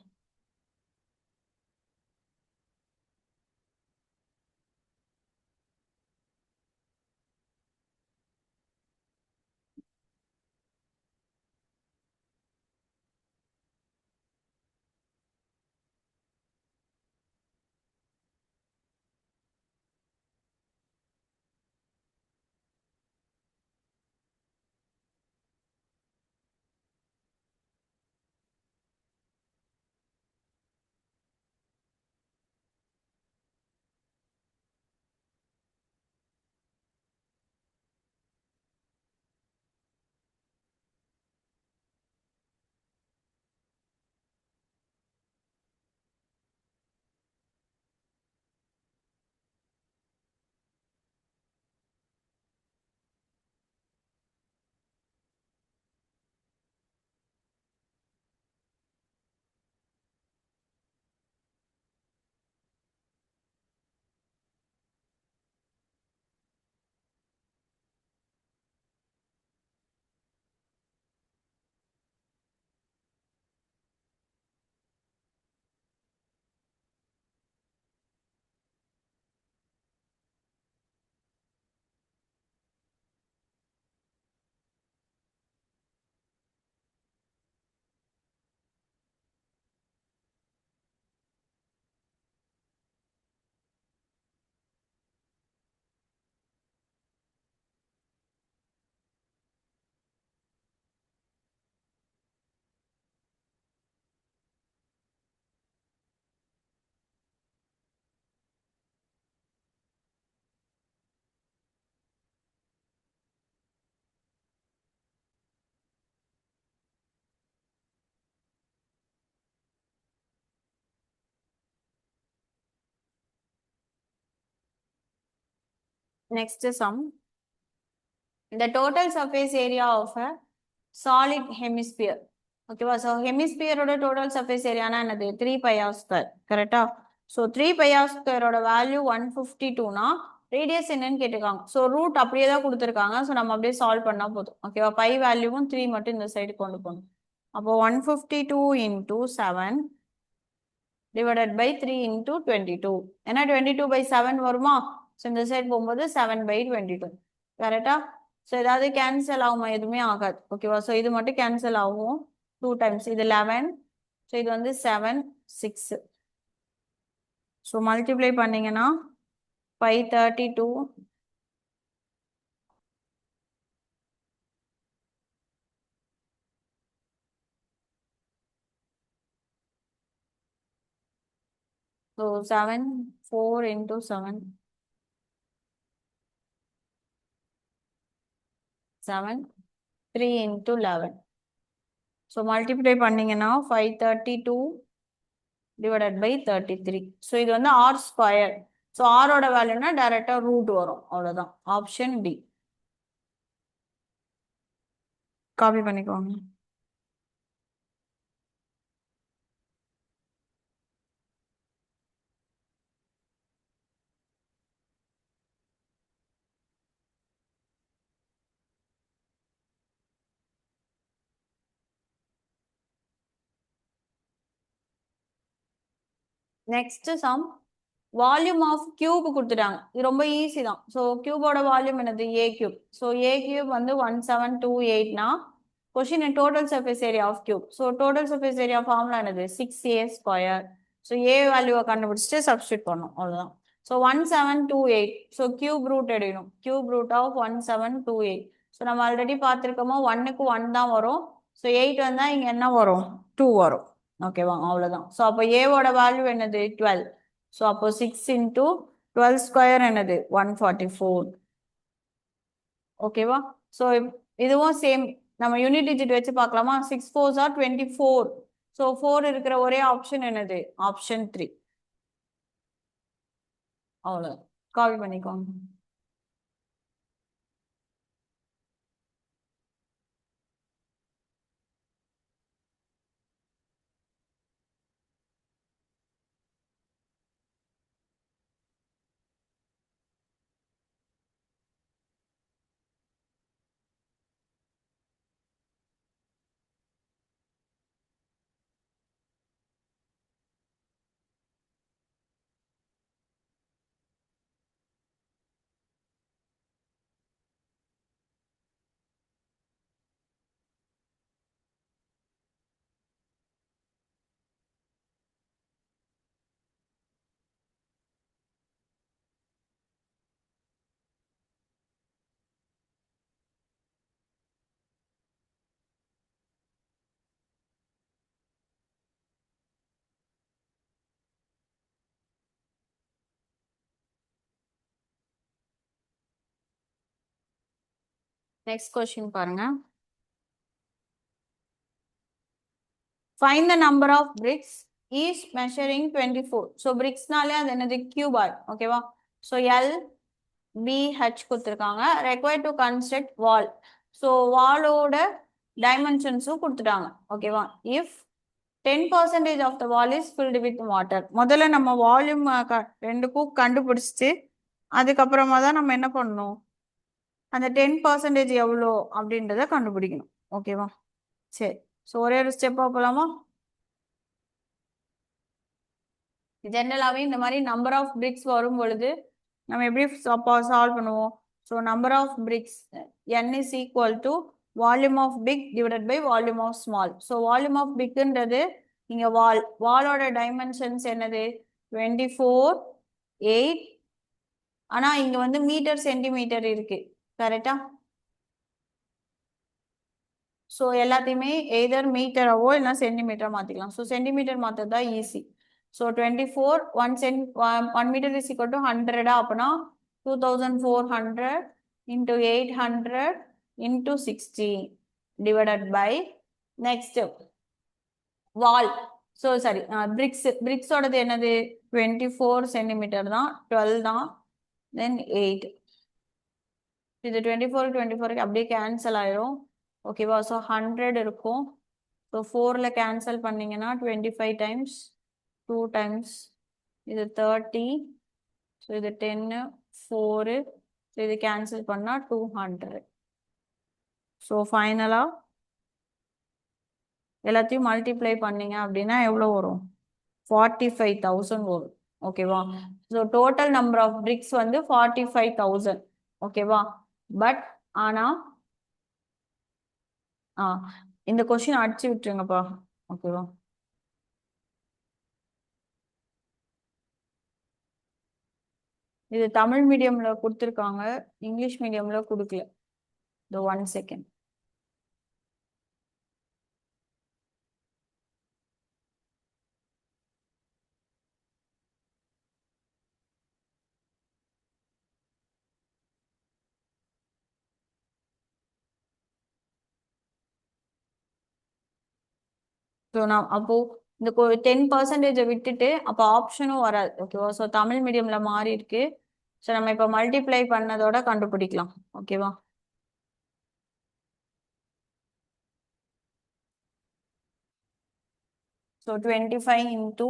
Next sum. The total surface area of a solid hemisphere. Okay, so hemisphere oda total surface area na enadhu 3 pi r square. Correct? So 3 pi r square oda value 152 na radius என்னன்னு கேட்டிருக்காங்க. So root அப்படியே தான் கொடுத்திருக்காங்க. So நம்ம அப்படியே சால்வ் பண்ணா போதும். ஓகேவா? pi வேல்யூவும் 3 மட்டும் இந்த சைடு கொண்டு போகணும். அப்போ 152 into 7 divided by 3 into 22. ஏன்னா 22 by 7 வருமா? So இந்த சைடு போகும்போது 7 by 22. கரெக்டா? ஸோ ஏதாவது கேன்சல் ஆகுமா? எதுவுமே ஆகாது. ஓகேவா? ஸோ இது மட்டும் கேன்சல் ஆகும் 2 times. இது 11. ஸோ இது வந்து 7, 6. ஸோ மல்டிப்ளை பண்ணீங்கன்னா 532. So 7, 4 into 7. 7, 3 into 11. So multiply பண்ணீங்கன்னா 532 divided by 33. ஸோ இது வந்து r ஸ்கொயர். ஸோ ஆரோட வேல்யூனா டைரக்டா ரூட் வரும். அவ்வளவுதான். Option D. காப்பி பண்ணிக்கோங்க. Next sum. Volume of cube கொடுத்துட்டாங்க. இது ரொம்ப ஈஸி தான். ஸோ கியூபோட வால்யூம் என்னது? A cube. So A cube வந்து 1728னா question total surface area of cube. So total surface area formula என்னது? 6a square. ஸோ ஏ வேல்யூவை கண்டுபிடிச்சிட்டு சப்ஸ்டியூட் பண்ணணும். அவ்வளோதான். ஸோ 1728. ஸோ கியூப் ரூட் எடுக்கணும். Cube root of 1728. ஸோ நம்ம ஆல்ரெடி பார்த்துருக்கோமோ 1க்கு 1 தான் வரும். ஸோ 8 வந்தால் இங்கே என்ன வரும்? 2 வரும். ஓகேவா? அவ்வளோதான். ஸோ அப்போ ஏவோட வேல்யூ என்னது? 12. ஸோ அப்போ 6 into 12 ஸ்கொயர் என்னது? 144. ஓகேவா? ஸோ இதுவும் சேம். நம்ம யூனிட் டிஜிட் வச்சு பார்க்கலாமா? 6 4s are 24. ஸோ 4 இருக்கிற ஒரே ஆப்ஷன் என்னது? ஆப்ஷன் 3. அவ்வளோ. காப்பி பண்ணிக்கோங்க. நெக்ஸ்ட் கொஸ்டின் பாருங்க. Find the number of bricks each measuring 24. So bricksனாலே அது என்னது? கியூபாய்ட். ஓகேவா? ஸோ எல் பிஹெச் கொடுத்துருக்காங்க. Required to construct wall. So வாலோட டைமென்ஷன்ஸும் கொடுத்துட்டாங்க. ஓகேவா? If 10% of the wall is filled with water. முதல்ல நம்ம வால்யூம் ரெண்டுக்கும் கண்டுபிடிச்சிட்டு அதுக்கப்புறமா தான் நம்ம என்ன பண்ணணும்? அந்த 10% எவ்வளோ அப்படின்றத கண்டுபிடிக்கணும். ஓகேவா? சரி. ஸோ ஒரே ஒரு ஸ்டெப்பாக போகலாமா? ஜென்ரலாகவே இந்த மாதிரி நம்பர் ஆஃப் பிரிக்ஸ் வரும் பொழுது நம்ம எப்படி சால்வ் பண்ணுவோம்? So number of bricks n is equal to volume of big divided by volume of small. So volume of பிக்ன்றது இங்க வாலோட டைமென்ஷன்ஸ் என்னது? 24, 8. ஆனா இங்க வந்து மீட்டர் சென்டிமீட்டர் இருக்கு. கரெக்டா? ஸோ எல்லாத்தையுமே எய்தர் மீட்டராவோ இல்லைன்னா சென்டிமீட்டரா மாத்திக்கலாம். ஸோ சென்டிமீட்டர் மாத்தது தான் easy. So 24 1 meter is equal to 100. அப்படின்னா 2400 into 800 into 60 divided by next wall. So sorry பிரிக்ஸோடது என்னது? 24 சென்டிமீட்டர் தான், 12 தான், தென் 8. இது 24 அப்படியே கேன்சல் ஆயிரும். ஓகேவா? ஸோ 100 இருக்கும். ஸோ 4ல் கேன்சல் பண்ணீங்கன்னா 25 டைம்ஸ் 2 டைம்ஸ் இது 30. ஸோ இது 10 4. ஸோ இது கேன்சல் பண்ணால் 200. ஸோ ஃபைனலாக எல்லாத்தையும் மல்டிப்ளை பண்ணீங்க அப்படின்னா எவ்வளோ வரும்? 45,000 வரும். ஓகேவா? So total number of bricks வந்து 45,000. ஓகேவா? பட் ஆனா இந்த கொஸ்டின் அடிச்சு விட்டுருங்கப்பா. ஓகேவா? இது தமிழ் மீடியம்ல கொடுத்துருக்காங்க, இங்கிலீஷ் மீடியம்ல கொடுக்கல. இந்த 1 செகண்ட். ஸோ நான் அப்போ இந்த 10% விட்டுட்டு அப்போ ஆப்ஷனும் வராது. ஓகேவா? ஸோ தமிழ் மீடியம்ல மாறி இருக்கு. ஸோ நம்ம இப்போ மல்டிப்ளை பண்ணதோட கண்டுபிடிக்கலாம். ஓகேவா? ஸோ 25 into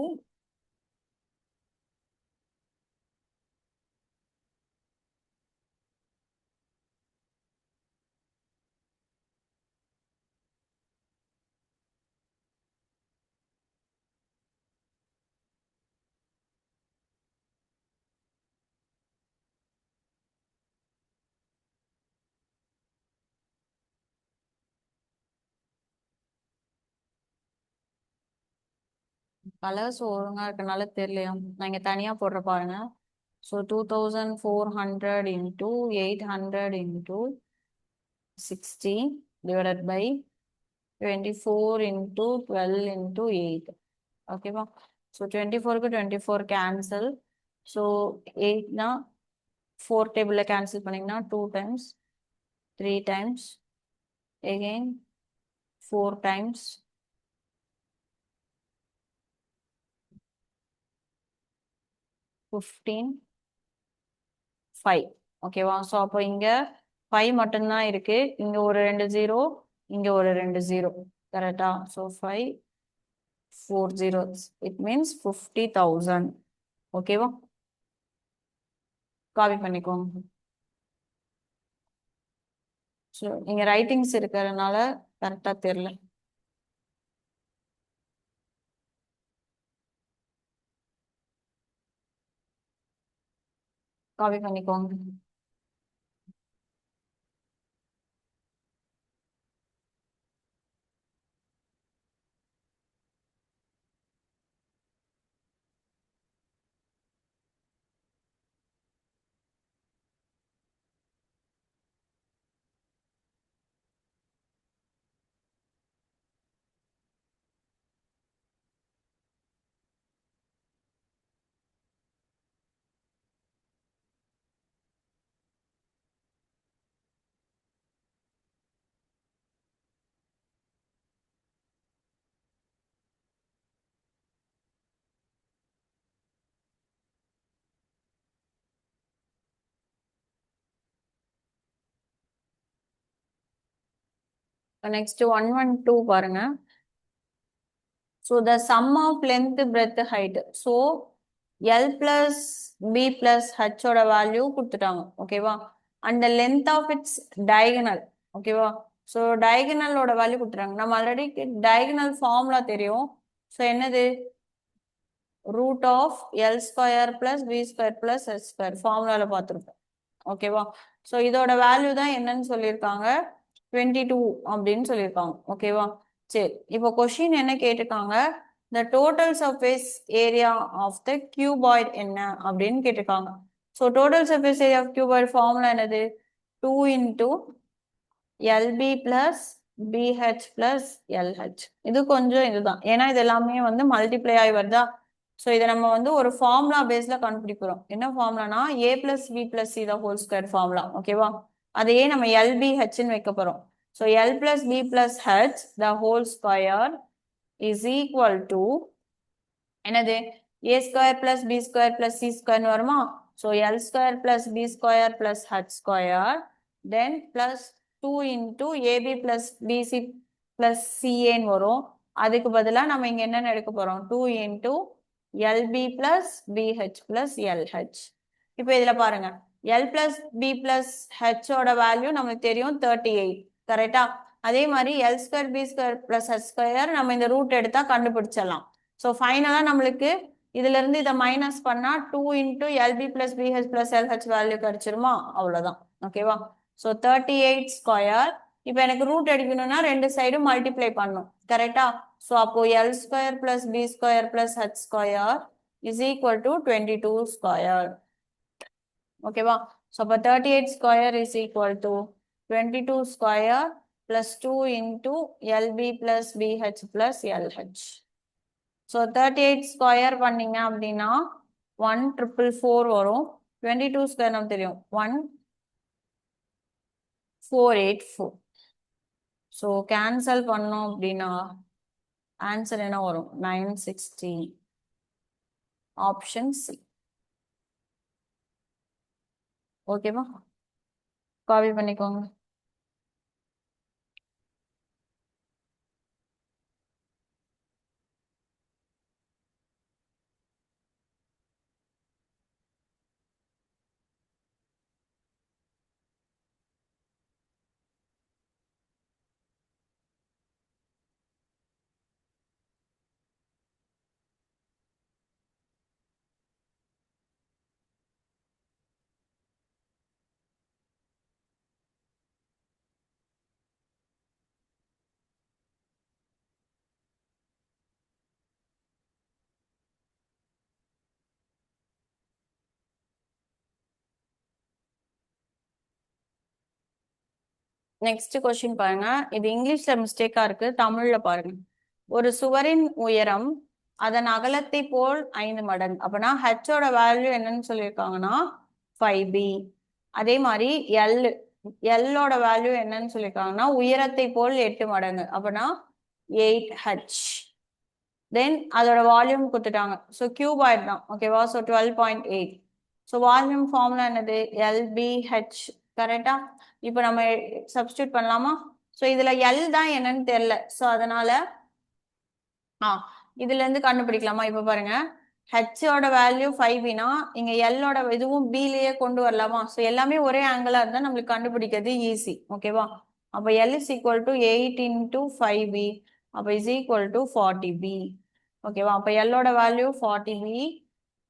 கலர்ஸ் ஒழுங்கா இருக்கனால தெரியலையா? நான் இங்க தனியா போடுற பாருங்க. So 2400 into 800 into 60 divided by 24 into 12 into 8. ஓகேவா? ஸோ 24க்கு 24 கேன்சல். ஸோ 8னா 4 டேபிளில் கேன்சல் பண்ணிங்கன்னா 2 டைம்ஸ் 3 டைம்ஸ் again 4 டைம்ஸ் 15 5. ஓகேவா? ஸோ அப்போ இங்க 5 மட்டும்தான் இருக்கு. இங்க ஒரு 2 0, இங்க ஒரு 2 0. கரெக்டா? So 5 4 zeros. It means 50,000. ஓகேவா? காப்பி பண்ணிக்கோங்க. ஸோ இங்க ரைட்டிங்ஸ் இருக்கிறதுனால கரெக்டா தெரியல. காப்பி பண்ணிக்கோங்க. நெக்ஸ்ட் 112 பாருங்க. So the sum of length breadth height. So L plus B plus ஹச்சோட வேல்யூ கொடுத்துட்டாங்க. ஓகேவா? And the length of its diagonal. ஓகேவா? ஸோ டயகனலோட வேல்யூ கொடுத்துட்டாங்க. நம்ம ஆல்ரெடி டயகனல் ஃபார்முலா தெரியும். ஸோ என்னது? Root of L square plus B square plus S square ஃபார்முலால பார்த்துருப்போம். ஓகேவா? ஸோ இதோட வேல்யூ தான் என்னன்னு சொல்லியிருக்காங்க, 22 அப்படின்னு சொல்லியிருக்காங்க. ஓகேவா? சரி, இப்போ கொஸ்டின் என்ன கேட்டிருக்காங்க? The total surface area of the cuboid என்ன அப்படின்னு கேட்டிருக்காங்க. So total surface area of cuboid formula என்னது? 2 into எல்பி பிளஸ் பிஹெச் பிளஸ் எல்ஹெச். இது கொஞ்சம் இதுதான், ஏன்னா இது எல்லாமே வந்து மல்டிப்ளை ஆகி வருதா. ஸோ இதை நம்ம வந்து ஒரு ஃபார்முலா பேஸ்ல கண்டுபிடிக்கிறோம். என்ன ஃபார்முலானா A plus B plus C the whole square formula. ஓகேவா? அதையே நம்ம எல்பிஹெச்ன்னு வைக்க போறோம். So L plus B plus H the whole square is equal to என்னது? A square plus B square plus C ஸ்கொயர்னு வருமா? So L square plus B square plus H square then plus 2 into AB plus BC plus CA ன்னு வரும். அதுக்கு பதிலா நம்ம இங்க என்ன எடுக்க போறோம்? 2 into LB plus BH plus LH. இப்போ இதுல பாருங்க, L plus B plus H ஓட வேல்யூ நமக்கு தெரியும் 38, கரெக்டா? அதே மாதிரி L square B square plus H square நம்ம இந்த ரூட் எடுத்தா கண்டுபிடிச்சிடலாம். ஸோ ஃபைனலா நம்மளுக்கு இதுல இருந்து இதை மைனஸ் பண்ணா 2 into LB plus BH plus LH value கிடைச்சிருமா? அவ்வளவுதான். ஓகேவா? So 38 square. இப்போ எனக்கு ரூட் எடுக்கணும்னா ரெண்டு சைடும் மல்டிப்ளை பண்ணும், கரெக்டா? ஸோ அப்போ L square plus B square plus H square is equal to 22 square. ஓகேவா? ஸோ அப்போ 38 square is equal to 22 square plus 2 into LB plus BH plus LH. So 38 square பண்ணீங்க அப்படின்னா 1444 வரும். 22 ஸ்கொயர் நமக்கு தெரியும் 1484. ஸோ கேன்சல் பண்ணோம் அப்படின்னா ஆன்சர் என்ன வரும்? 960. Option C. ஓகேவா? காப்பி பண்ணிக்கோங்க. நெக்ஸ்ட் கொஸ்டின் பாருங்க. இது இங்கிலீஷ்ல மிஸ்டேக்கா இருக்கு, தமிழ்ல பாருங்க. ஒரு சுவரின் உயரம் அதன் அகலத்தை போல் 5 மடங்கு. அப்பனா ஹெச்சோட வேல்யூ என்னன்னு சொல்லியிருக்காங்கன்னா 5b. அதே மாதிரி எல்லோட வேல்யூ என்னன்னு சொல்லியிருக்காங்கன்னா உயரத்தை போல் 8 மடங்கு. அப்பனா 8h. தென் அதோட வால்யூம் கொடுத்துட்டாங்க. ஸோ கியூப் ஆயிடுதான். ஓகேவா? ஸோ 12.8. ஸோ வால்யூம் ஃபார்முலா என்னது? LBH, கரெக்டா? இப்போ நம்ம சப்ஸ்டியூட் பண்ணலாமா? ஸோ இதுல எல் தான் என்னன்னு தெரியல. ஸோ அதனால இதுல இருந்து கண்டுபிடிக்கலாமா? இப்போ பாருங்க, ஹெச்சோட வேல்யூ 5bனா இங்க எல்லோட இதுவும் பிலேயே கொண்டு வரலாமா? ஸோ எல்லாமே ஒரே ஆங்கிளா இருந்தா நம்மளுக்கு கண்டுபிடிக்கிறது ஈஸி. ஓகேவா? அப்போ L is equal to 8 into 5b. அப்போ இஸ் ஈக்குவல் டு 40b. ஓகேவா? அப்போ எல்லோட வேல்யூ 40b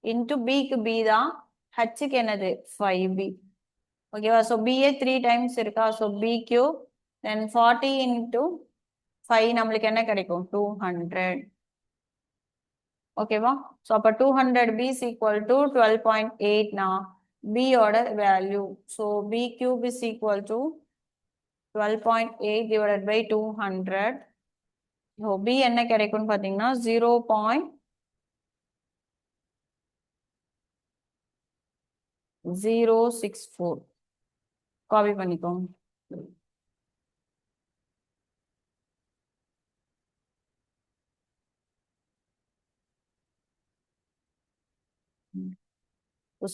இன்டூ பிக்கு பி தான், ஹெச்சுக்கு என்னது 5b. ஓகேவா? ஸோ பிஏ 3 டைம்ஸ் இருக்கா? ஸோ பி கியூ தென் 40 இன்டூ 5 நம்மளுக்கு என்ன கிடைக்கும்? 200. ஓகேவா? ஸோ அப்போ 200b இஸ் ஈக்குவல் டு 12.8னா பியோட value. So b cube is equal to 12.8 divided by 200. So b என்ன கிடைக்கும்னு பார்த்தீங்கன்னா 0.064. காப்பி பண்ணிக்கோங்க.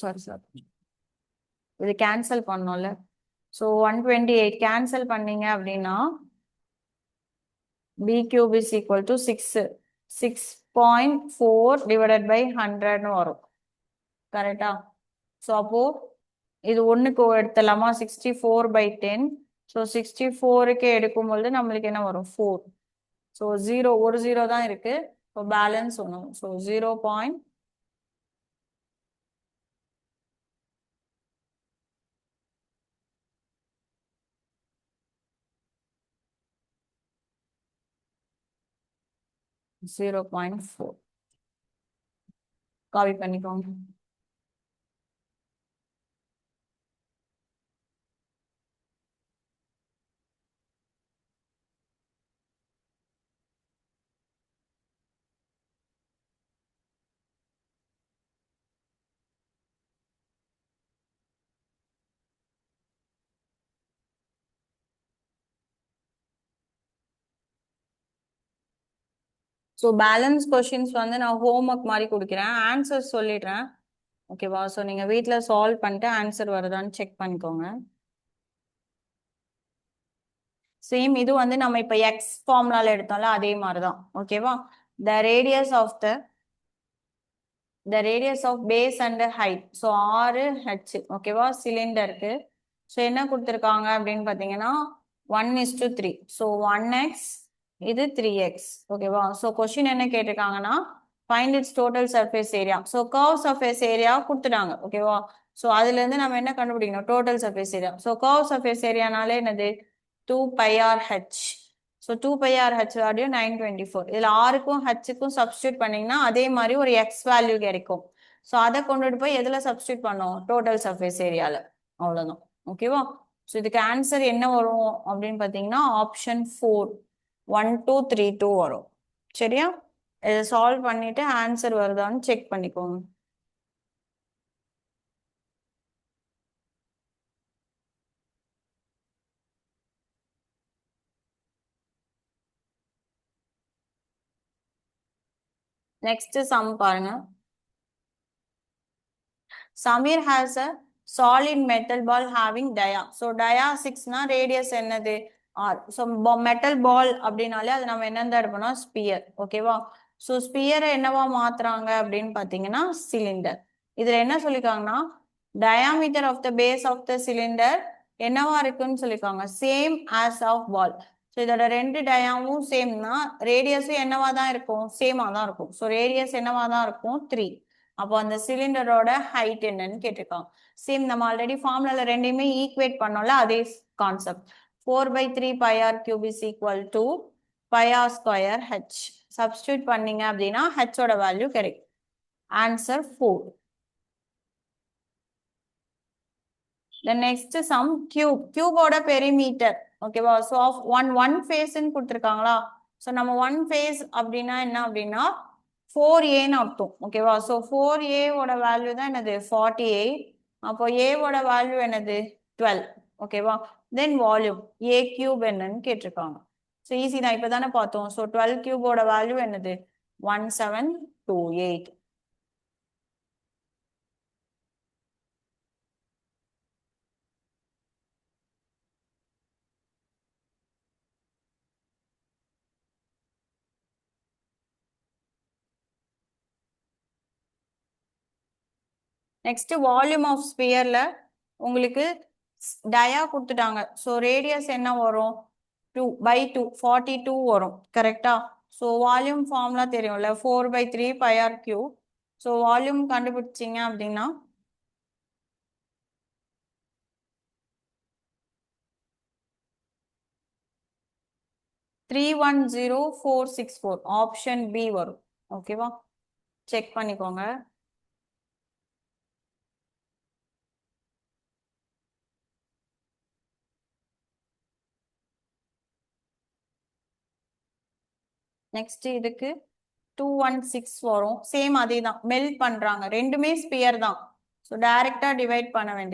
சாரி சார், இது கேன்சல் பண்ணோம்ல. ஸோ 128 கேன்சல் பண்ணீங்க அப்படின்னா b cube is equal to 6.4 divided by 100 வரும், கரெக்டா? ஸோ அப்போ இது ஒன்றுக்கு எடுத்துலாமா? 64/10. ஸோ 64க்கு எடுக்கும்பொழுது நம்மளுக்கு என்ன வரும்? 4. ஸோ ஒரு ஜீரோ தான் இருக்கு. ஸோ பேலன்ஸ் ஒன்று. ஸோ 0.064. காப்பி பண்ணிக்கோங்க. ஸோ பேலன்ஸ் கொஷின்ஸ் வந்து நான் ஹோம்ஒர்க் மாதிரி கொடுக்குறேன், ஆன்சர் சொல்லிடுறேன். ஓகேவா? ஸோ நீங்கள் வீட்டில் சால்வ் பண்ணிட்டு ஆன்சர் வருதான்னு செக் பண்ணிக்கோங்க. சேம் இது வந்து நம்ம இப்ப எக்ஸ் ஃபார்முலால எடுத்தோம்ல அதே மாதிரிதான் ஓகேவா. The radius of base and height so 6h ஓகேவா சிலிண்டருக்கு. ஸோ என்ன கொடுத்துருக்காங்க அப்படின்னு பார்த்தீங்கன்னா 1:3. ஸோ 1x இது 3x ஓகேவா. ஸோ கொஸ்டின் என்ன கேட்டிருக்காங்கன்னா find its total surface area. So curve surface area கொடுத்துட்டாங்க ஓகேவா. ஸோ அதுல இருந்து நம்ம என்ன கண்டுபிடிக்கணும் total surface area. So curve surface ஏரியானாலே என்னது 2πr/h. So 2πr/h value 924. இதுல ஆருக்கும் ஹச்சுக்கும் சப்ஸ்டியூட் பண்ணீங்கன்னா அதே மாதிரி ஒரு எக்ஸ் வேல்யூ கிடைக்கும். ஸோ அதை கொண்டுட்டு போய் எதுல சப்ஸ்டியூட் பண்ணோம் டோட்டல் சர்ஃபேஸ் ஏரியால. அவ்வளவுதான் ஓகேவா. ஸோ இதுக்கு ஆன்சர் என்ன வரும் அப்படின்னு பார்த்தீங்கன்னா ஆப்ஷன் 4 1232 வரும். சரியா. இதை சால்வ் பண்ணிட்டு ஆன்சர் வருதான்னு செக் பண்ணிக்கோங்க. நெக்ஸ்ட் சம் பாருங்க. Samir has a solid metal ball having dia. So dia 6 னா radius என்னது r. So metal ball அப்படினாலே அது நம்ம என்னென்ன எடுப்போம்னா ஸ்பியர் ஓகேவா. ஸோ ஸ்பியரை என்னவா மாத்துறாங்க அப்படின்னு பார்த்தீங்கன்னா சிலிண்டர். இதுல என்ன சொல்லிருக்காங்கன்னா diameter of the base of the cylinder என்னவா இருக்குன்னு சொல்லிருக்காங்க same as of ball. So இதோட ரெண்டு டயாமும் சேம்னா ரேடியஸும் என்னவா தான் இருக்கும் சேமா தான் இருக்கும். ஸோ ரேடியஸ் என்னவா தான் இருக்கும் 3. அப்போ அந்த சிலிண்டரோட ஹைட் என்னன்னு கேட்டிருக்காங்க. சேம் நம்ம ஆல்ரெடி ஃபார்முலால ரெண்டையுமே ஈக்குவேட் பண்ணோம்ல அதே concept. 4/3πr³ is equal to πr²h. Substitute பண்ணீங்க அப்படின்னா ஹெச்சோட வேல்யூ கிடைக்கும். ஆன்சர் 4. The next sum கியூபோட பெரிமீட்டர் ஓகேவா. ஸோ ஒன் ஃபேஸ்ன்னு கொடுத்துருக்காங்களா. ஸோ நம்ம ஒன் ஃபேஸ் அப்படின்னா என்ன அப்படின்னா 4a அர்த்தம் ஓகேவா. ஸோ 4a ஓட வேல்யூ தான் என்னது 48. அப்போ a ஓட வேல்யூ என்னது 12 ஓகேவா. தென் வால்யூம் a³ என்னன்னு கேட்டிருக்காங்க. ஸோ ஈஸி தான் இப்போ தானே பார்த்தோம். ஸோ 12 கியூபோட வேல்யூ என்னது 1728. நெக்ஸ்ட் வால்யூம் ஆஃப் ஸ்பியர்ல உங்களுக்கு டயா கொடுத்துட்டாங்க. ஸோ ரேடியஸ் என்ன வரும் 2/2 42 வரும் கரெக்டா. ஸோ வால்யூம் ஃபார்ம்லாம் தெரியும்ல 4/3πr³. ஸோ வால்யூம் கண்டுபிடிச்சிங்க அப்படின்னா 310464 ஆப்ஷன் பி வரும் ஓகேவா. செக் பண்ணிக்கோங்க. நெக்ஸ்ட் இதுக்கு 216 வரும். சேம் அதே தான் மெல்ட் பண்றாங்க ரெண்டுமே ஸ்பியர் தான். ஸோ டைரக்டா டிவைட் பண்ண வேண்டியது.